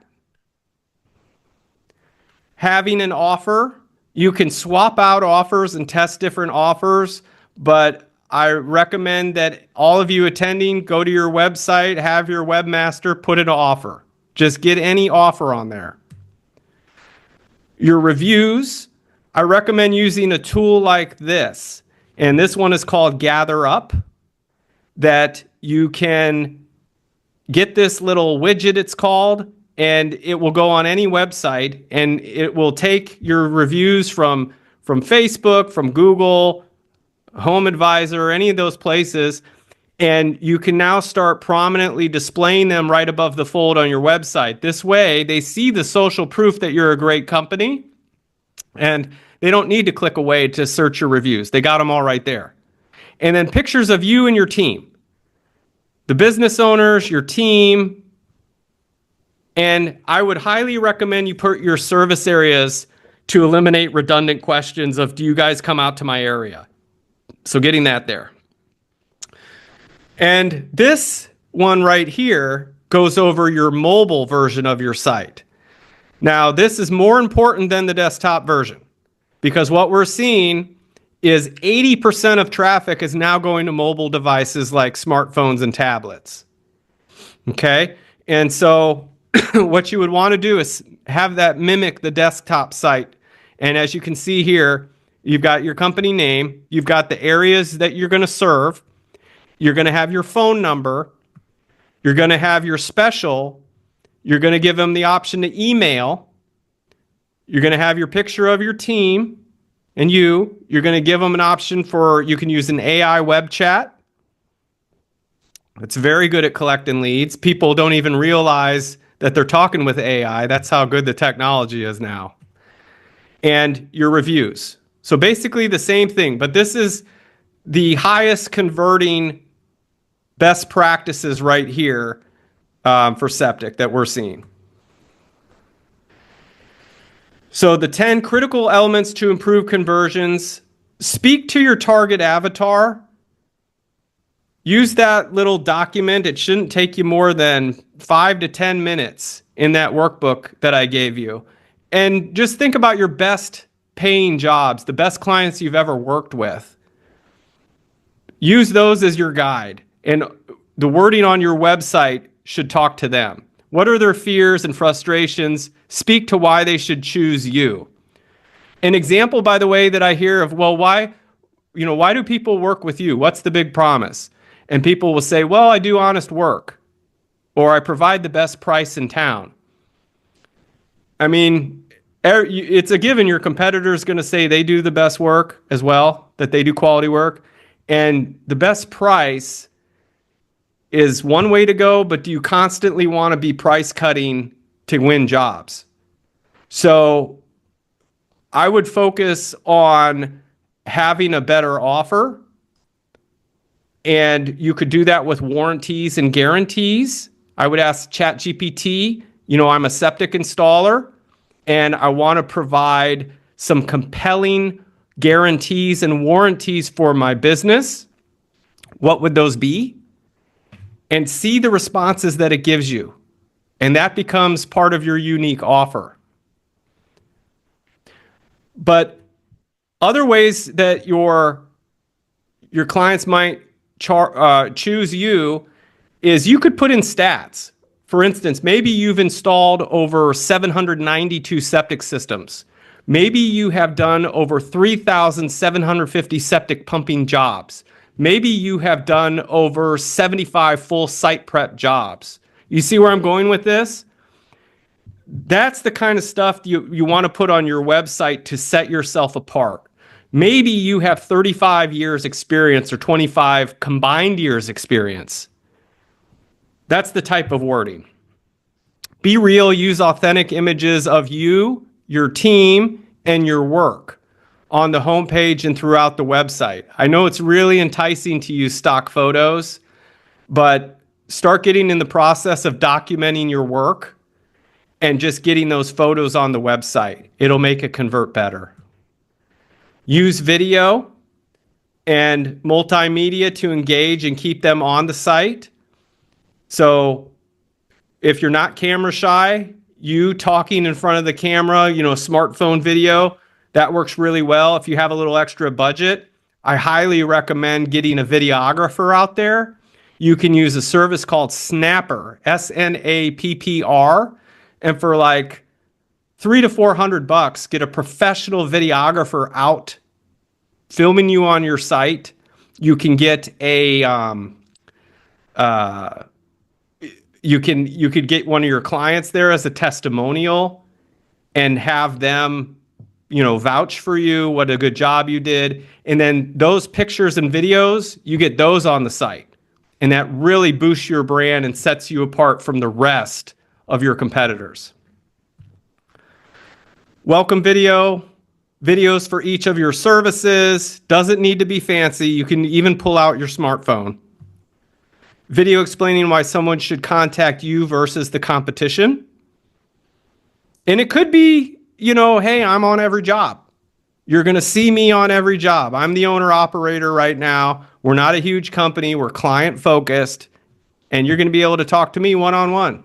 Speaker 1: Having an offer, you can swap out offers and test different offers, but I recommend that all of you attending go to your website, have your webmaster put an offer. Just get any offer on there. Your reviews, I recommend using a tool like this. And this one is called Gather Up, that you can get this little widget, it's called, and it will go on any website and it will take your reviews from Facebook, from Google, Home Advisor, any of those places, And you can now start prominently displaying them right above the fold on your website. This way, they see the social proof that you're a great company, and they don't need to click away to search your reviews. They got them all right there. And then pictures of you and your team, the business owners, your team. And I would highly recommend you put your service areas to eliminate redundant questions of, do you guys come out to my area? So getting that there. And this one right here goes over your mobile version of your site. Now, this is more important than the desktop version, because what we're seeing is 80% of traffic is now going to mobile devices like smartphones and tablets. Okay? And so what you would want to do is have that mimic the desktop site. And as you can see here, you've got your company name, you've got the areas that you're going to serve, you're going to have your phone number, you're going to have your special, you're going to give them the option to email, you're going to have your picture of your team and you're going to give them an option for, you can use an AI web chat. It's very good at collecting leads. People don't even realize that they're talking with AI. That's how good the technology is now. And your reviews. So basically the same thing, but this is the highest converting best practices right here for Septic that we're seeing. So the 10 critical elements to improve conversions. Speak to your target avatar. Use that little document. It shouldn't take you more than 5 to 10 minutes in that workbook that I gave you. And just think about your best paying jobs, the best clients you've ever worked with. Use those as your guide. And the wording on your website should talk to them. What are their fears and frustrations? Speak to why they should choose you. An example, by the way, that I hear of, well, why do people work with you? What's the big promise? And people will say, well, I do honest work, or I provide the best price in town. I mean, it's a given your competitor is going to say they do the best work as well, that they do quality work. And the best price is one way to go, but do you constantly want to be price cutting to win jobs? So I would focus on having a better offer, and you could do that with warranties and guarantees. I would ask ChatGPT, I'm a septic installer, and I want to provide some compelling guarantees and warranties for my business. What would those be? And see the responses that it gives you. And that becomes part of your unique offer. But other ways that your clients might choose you is you could put in stats. For instance, maybe you've installed over 792 septic systems. Maybe you have done over 3,750 septic pumping jobs. Maybe you have done over 75 full site prep jobs. You see where I'm going with this? That's the kind of stuff you want to put on your website to set yourself apart. Maybe you have 35 years experience or 25 combined years experience. That's the type of wording. Be real, use authentic images of you, your team, and your work on the homepage and throughout the website. I know it's really enticing to use stock photos, but start getting in the process of documenting your work and just getting those photos on the website. It'll make it convert better. Use video and multimedia to engage and keep them on the site. So if you're not camera shy, you talking in front of the camera, smartphone video, that works really well. If you have a little extra budget, I highly recommend getting a videographer out there. You can use a service called Snapper, SNAPPR, and for like $300 to $400, get a professional videographer out filming you on your site. You can get you could get one of your clients there as a testimonial and have them vouch for you, what a good job you did. And then those pictures and videos, you get those on the site. And that really boosts your brand and sets you apart from the rest of your competitors. Welcome video, videos for each of your services. Doesn't need to be fancy. You can even pull out your smartphone. Video explaining why someone should contact you versus the competition. And it could be, hey, I'm on every job. You're going to see me on every job. I'm the owner operator right now. We're not a huge company. We're client focused. And you're going to be able to talk to me one-on-one.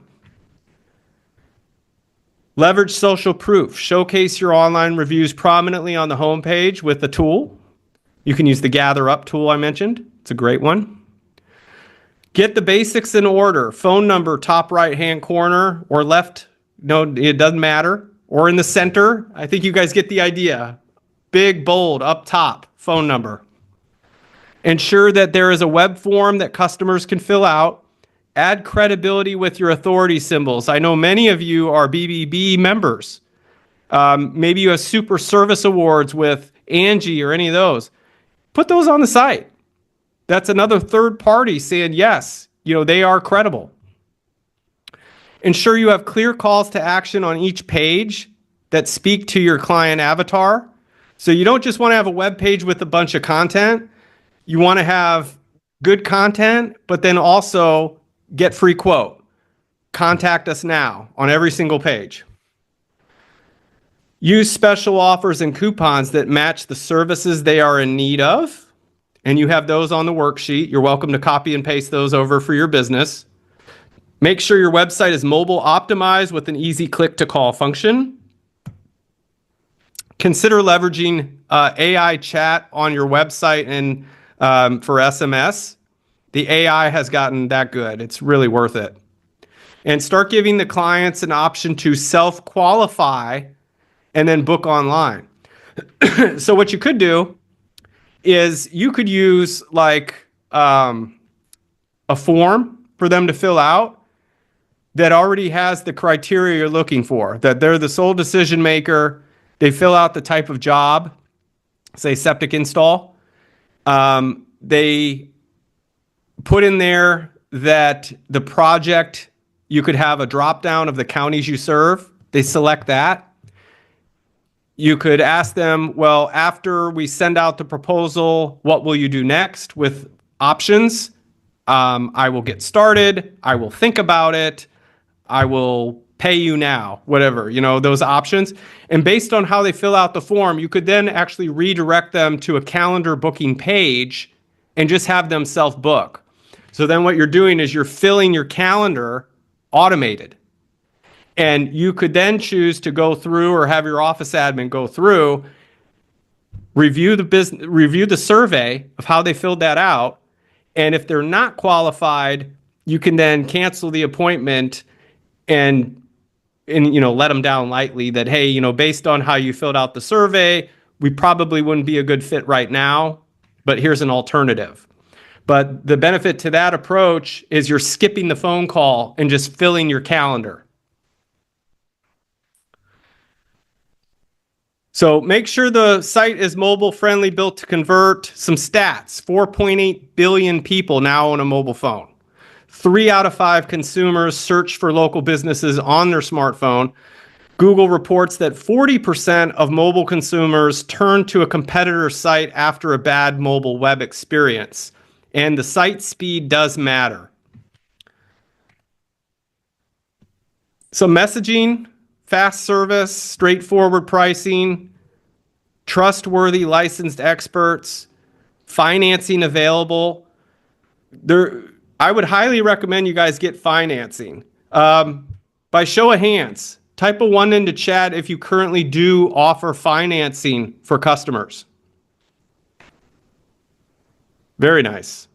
Speaker 1: Leverage social proof. Showcase your online reviews prominently on the homepage with the tool. You can use the Gather Up tool I mentioned. It's a great one. Get the basics in order. Phone number, top right-hand corner or left. No, it doesn't matter. Or in the center. I think you guys get the idea. Big, bold, up top, phone number. Ensure that there is a web form that customers can fill out. Add credibility with your authority symbols. I know many of you are BBB members. Maybe you have super service awards with Angie or any of those. Put those on the site. That's another third party saying, yes, they are credible. Ensure you have clear calls to action on each page that speak to your client avatar. So you don't just want to have a web page with a bunch of content. You want to have good content, but then also get free quote. Contact us now on every single page. Use special offers and coupons that match the services they are in need of. And you have those on the worksheet. You're welcome to copy and paste those over for your business. Make sure your website is mobile optimized with an easy click to call function. Consider leveraging AI chat on your website and for SMS. The AI has gotten that good. It's really worth it. And start giving the clients an option to self-qualify and then book online. So what you could do is you could use like a form for them to fill out that already has the criteria you're looking for, that they're the sole decision maker. They fill out the type of job, say septic install. They put in there that the project, you could have a drop down of the counties you serve. They select that. You could ask them, well, after we send out the proposal, what will you do next with options? I will get started. I will think about it. I will pay you now, whatever, those options. And based on how they fill out the form, you could then actually redirect them to a calendar booking page and just have them self-book. So then what you're doing is you're filling your calendar automated. And you could then choose to go through or have your office admin go through, review the survey of how they filled that out. And if they're not qualified, you can then cancel the appointment and let them down lightly that, hey, based on how you filled out the survey, we probably wouldn't be a good fit right now, but here's an alternative. But the benefit to that approach is you're skipping the phone call and just filling your calendar. So make sure the site is mobile friendly, built to convert. Some stats, 4.8 billion people now own a mobile phone. 3 out of 5 consumers search for local businesses on their smartphone. Google reports that 40% of mobile consumers turn to a competitor site after a bad mobile web experience. And the site speed does matter. So messaging, fast service, straightforward pricing, trustworthy licensed experts, financing available. I would highly recommend you guys get financing. By show of hands, type a 1 into chat if you currently do offer financing for customers. Very nice.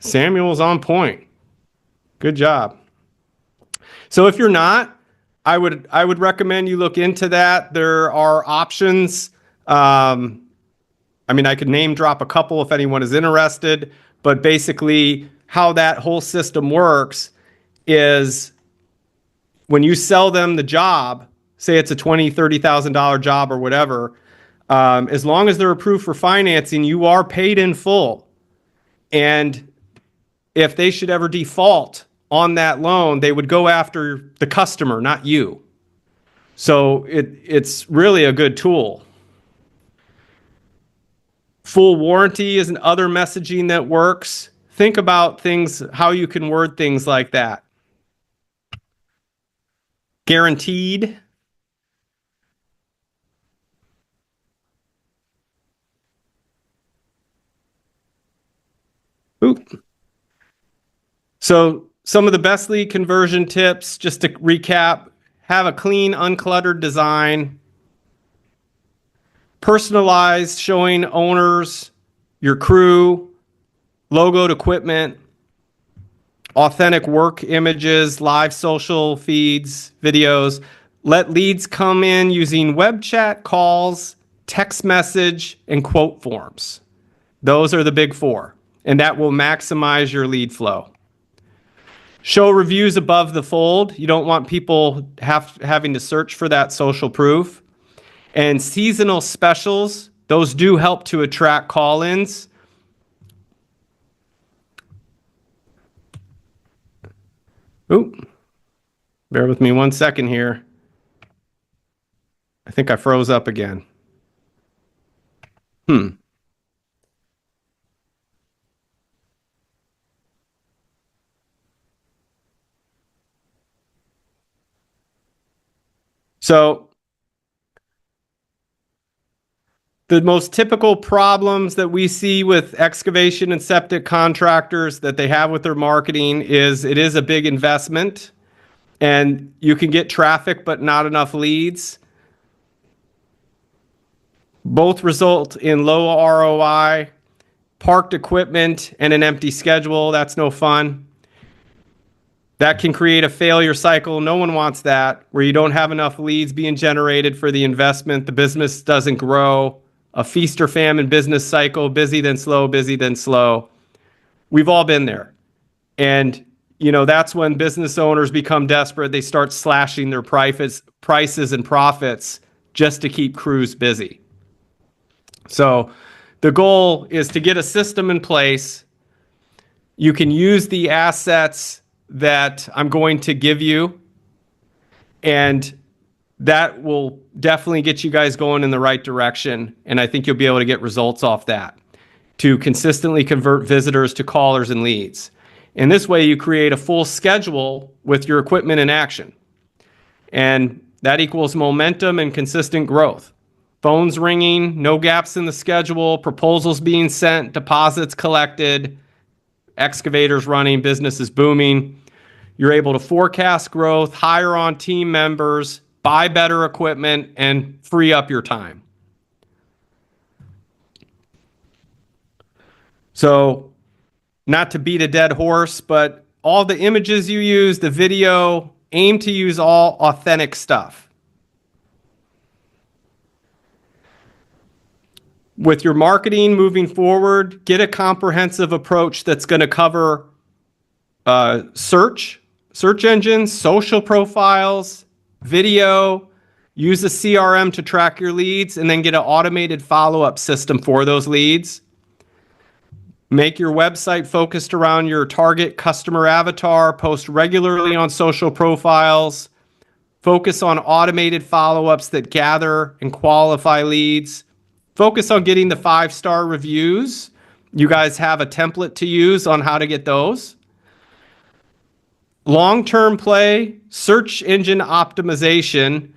Speaker 1: Samuel's on point. Good job. So if you're not, I would recommend you look into that. There are options. I could name drop a couple if anyone is interested, but basically how that whole system works is when you sell them the job, say it's a $20,000, $30,000 job or whatever, as long as they're approved for financing, you are paid in full. And if they should ever default on that loan, they would go after the customer, not you. So it's really a good tool. Full warranty is another messaging that works. Think about things, how you can word things like that. Guaranteed. Oop. So some of the best lead conversion tips, just to recap: have a clean, uncluttered design. Personalized, showing owners, your crew, logoed equipment, authentic work images, live social feeds, videos. Let leads come in using web chat, calls, text message, and quote forms. Those are the big four, and that will maximize your lead flow. Show reviews above the fold. You don't want people having to search for that social proof. And seasonal specials, those do help to attract call-ins. Oop. Bear with me 1 second here. I think I froze up again. So the most typical problems that we see with excavation and septic contractors that they have with their marketing is it is a big investment, and you can get traffic but not enough leads. Both result in low ROI, parked equipment, and an empty schedule. That's no fun. That can create a failure cycle. No one wants that, where you don't have enough leads being generated for the investment. The business doesn't grow. A feast or famine business cycle, busy then slow, busy then slow. We've all been there. And, that's when business owners become desperate. They start slashing their prices and profits just to keep crews busy. So the goal is to get a system in place. You can use the assets that I'm going to give you, and that will definitely get you guys going in the right direction. And I think you'll be able to get results off that to consistently convert visitors to callers and leads. And this way you create a full schedule with your equipment in action. And that equals momentum and consistent growth. Phones ringing, no gaps in the schedule, proposals being sent, deposits collected, excavators running, business is booming. You're able to forecast growth, hire on team members, buy better equipment, and free up your time. So, not to beat a dead horse, but all the images you use, the video, aim to use all authentic stuff. With your marketing moving forward, get a comprehensive approach that's going to cover search engines, social profiles, video, use a CRM to track your leads, and then get an automated follow-up system for those leads. Make your website focused around your target customer avatar, post regularly on social profiles, focus on automated follow-ups that gather and qualify leads. Focus on getting the 5-star reviews. You guys have a template to use on how to get those. Long-term play, search engine optimization.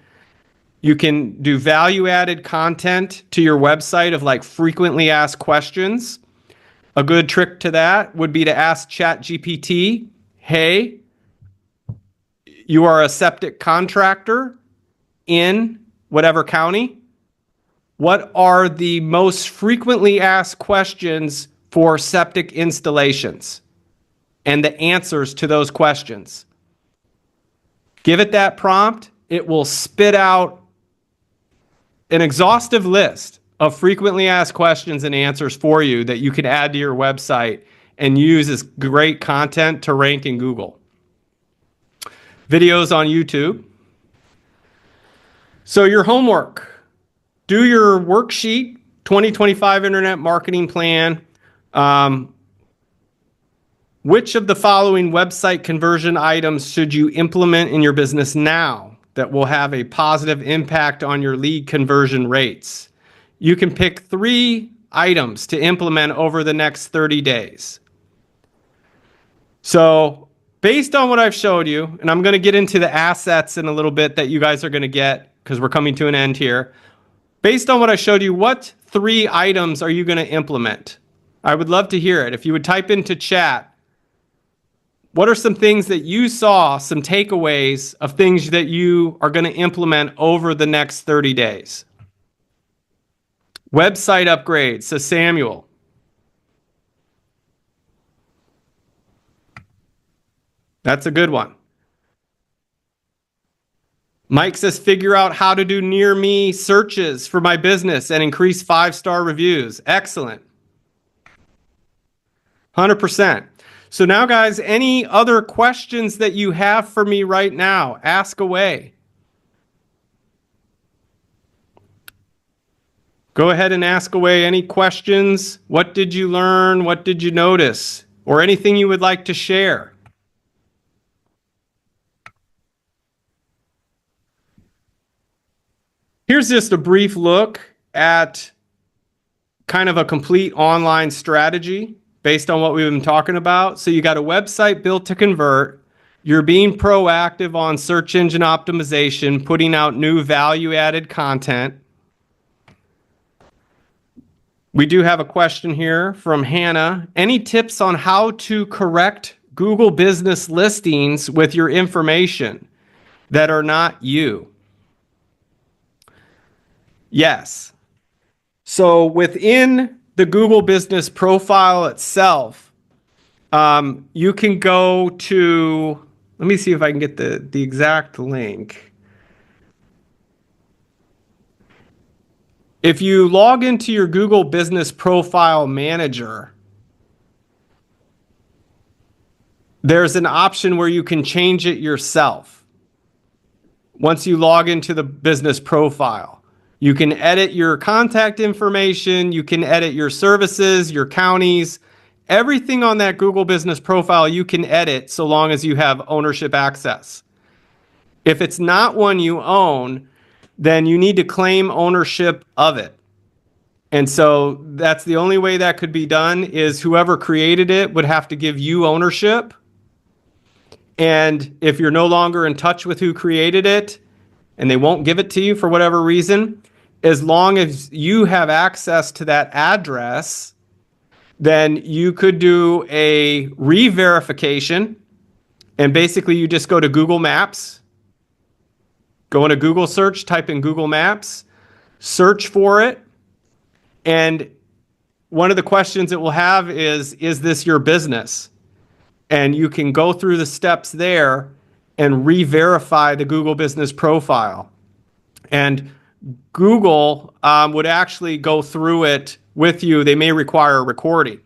Speaker 1: You can do value-added content to your website of like frequently asked questions. A good trick to that would be to ask ChatGPT, hey, you are a septic contractor in whatever county. What are the most frequently asked questions for septic installations? And the answers to those questions. Give it that prompt. It will spit out an exhaustive list of frequently asked questions and answers for you that you can add to your website and use as great content to rank in Google. Videos on YouTube. So your homework. Do your worksheet, 2025 Internet Marketing Plan. Which of the following website conversion items should you implement in your business now that will have a positive impact on your lead conversion rates? You can pick 3 items to implement over the next 30 days. So based on what I've showed you, and I'm going to get into the assets in a little bit that you guys are going to get because we're coming to an end here. Based on what I showed you, what 3 items are you going to implement? I would love to hear it. If you would type into chat, what are some things that you saw, some takeaways of things that you are going to implement over the next 30 days? Website upgrades, says Samuel. That's a good one. Mike says, figure out how to do near me searches for my business and increase 5-star reviews. Excellent. 100%. So now, guys, any other questions that you have for me right now, ask away. Go ahead and ask away any questions. What did you learn? What did you notice? Or anything you would like to share? Here's just a brief look at kind of a complete online strategy based on what we've been talking about. So you got a website built to convert. You're being proactive on search engine optimization, putting out new value-added content. We do have a question here from Hannah. Any tips on how to correct Google business listings with your information that are not you? Yes. So within the Google business profile itself, you can go to, let me see if I can get the exact link. If you log into your Google Business Profile Manager, there's an option where you can change it yourself. Once you log into the business profile, you can edit your contact information, you can edit your services, your counties, everything on that Google Business Profile you can edit so long as you have ownership access. If it's not one you own, then you need to claim ownership of it. And so that's the only way that could be done is whoever created it would have to give you ownership. And if you're no longer in touch with who created it and they won't give it to you for whatever reason, as long as you have access to that address, then you could do a re-verification. And basically you just go to Google Maps, go into Google search, type in Google Maps, search for it. And one of the questions it will have is this your business? And you can go through the steps there and re-verify the Google business profile. And Google would actually go through it with you. They may require a recording.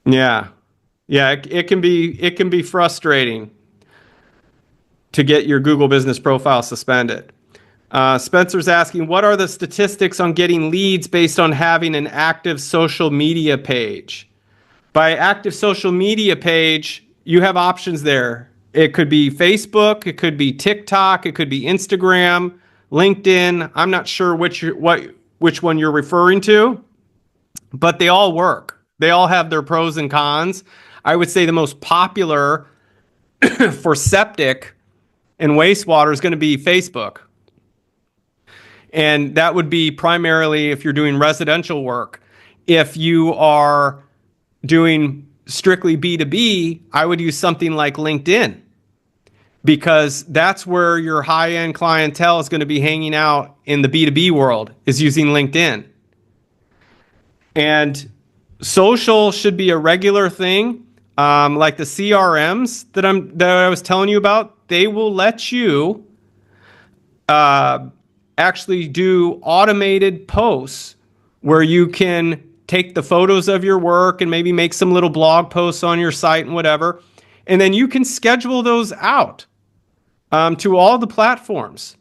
Speaker 1: Yeah. Yeah, it can be frustrating to get your Google business profile suspended. Spencer's asking, what are the statistics on getting leads based on having an active social media page? By active social media page, you have options there. It could be Facebook, it could be TikTok, it could be Instagram, LinkedIn. I'm not sure which one you're referring to, but they all work. They all have their pros and cons. I would say the most popular for septic and wastewater is going to be Facebook. And that would be primarily if you're doing residential work. If you are doing strictly B2B, I would use something like LinkedIn because that's where your high-end clientele is going to be hanging out in the B2B world, is using LinkedIn. And social should be a regular thing. Like the CRMs that I was telling you about, they will let you actually do automated posts where you can take the photos of your work and maybe make some little blog posts on your site and whatever. And then you can schedule those out to all the platforms.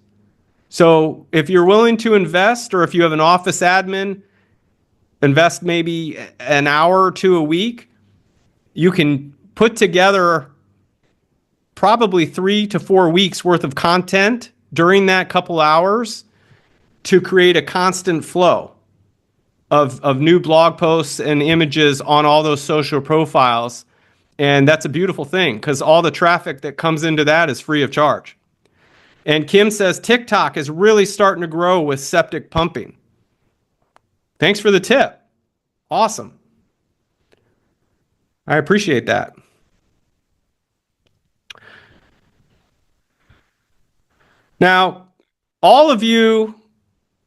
Speaker 1: So if you're willing to invest, or if you have an office admin, invest maybe an hour or two a week, you can put together probably 3 to 4 weeks worth of content during that couple hours to create a constant flow of new blog posts and images on all those social profiles. And that's a beautiful thing because all the traffic that comes into that is free of charge. And Kim says TikTok is really starting to grow with septic pumping. Thanks for the tip. Awesome. I appreciate that. Now, all of you,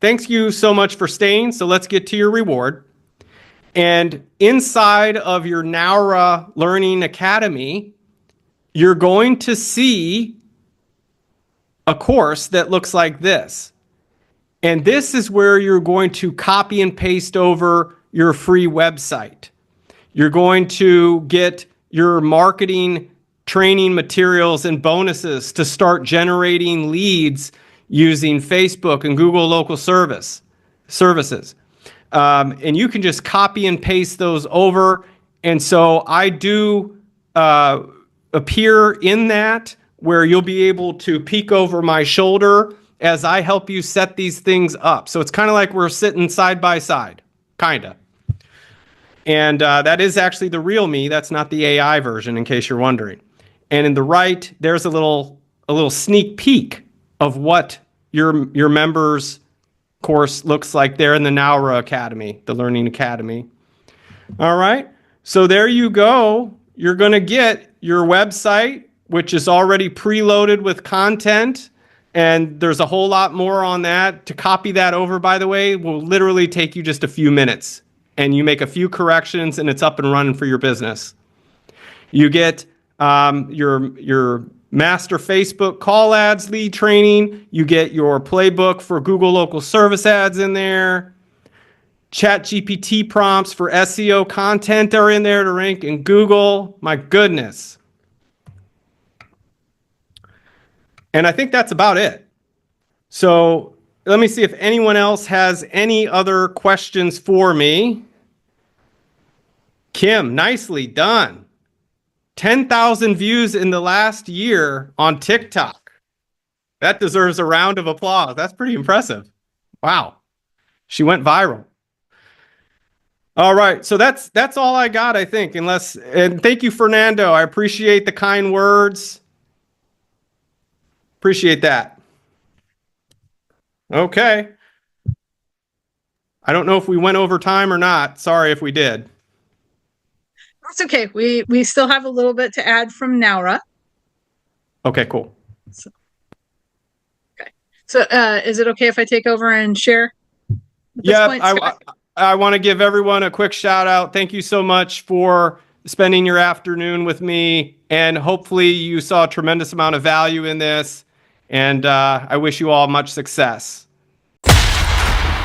Speaker 1: thanks you so much for staying. So let's get to your reward. And inside of your Naura Learning Academy, you're going to see a course that looks like this. And this is where you're going to copy and paste over your free website. You're going to get your marketing training materials and bonuses to start generating leads using Facebook and Google local services. And you can just copy and paste those over. And so I do appear in that where you'll be able to peek over my shoulder as I help you set these things up. So it's kind of like we're sitting side by side, kind of. And that is actually the real me. That's not the AI version, in case you're wondering. And in the right, there's a little sneak peek of what your members course looks like there in the Naura Academy, the Learning Academy. All right. So there you go. You're going to get your website, which is already preloaded with content. And there's a whole lot more on that. To copy that over, by the way, will literally take you just a few minutes. And you make a few corrections and it's up and running for your business. You get your master Facebook call ads lead training. You get your playbook for Google local service ads in there. Chat GPT prompts for SEO content are in there to rank in Google. My goodness. And I think that's about it. So let me see if anyone else has any other questions for me. Kim, nicely done. 10,000 views in the last year on TikTok. That deserves a round of applause. That's pretty impressive. Wow. She went viral. All right. So that's all I got, I think, and thank you, Fernando. I appreciate the kind words. Appreciate that. Okay. I don't know if we went over time or not. Sorry if we did.
Speaker 3: That's okay. We still have a little bit to add from Naura.
Speaker 1: Okay, cool.
Speaker 3: So is it okay if I take over and share?
Speaker 1: Yeah, I want to give everyone a quick shout out. Thank you so much for spending your afternoon with me. And hopefully you saw a tremendous amount of value in this. And I wish you all much success.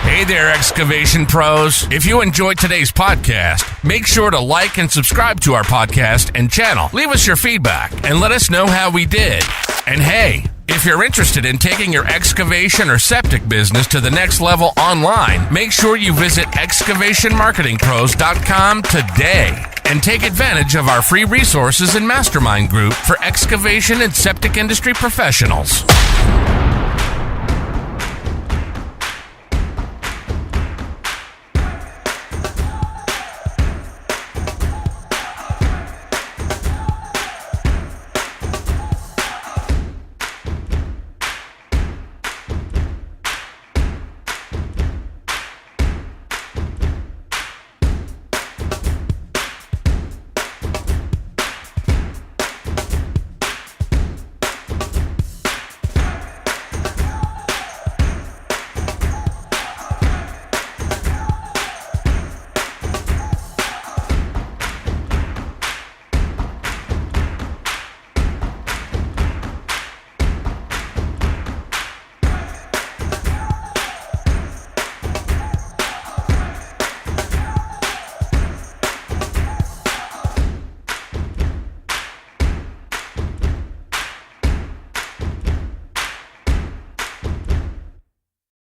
Speaker 4: Hey there, excavation pros. If you enjoyed today's podcast, make sure to like and subscribe to our podcast and channel. Leave us your feedback and let us know how we did. And hey, if you're interested in taking your excavation or septic business to the next level online, make sure you visit excavationmarketingpros.com today and take advantage of our free resources and mastermind group for excavation and septic industry professionals.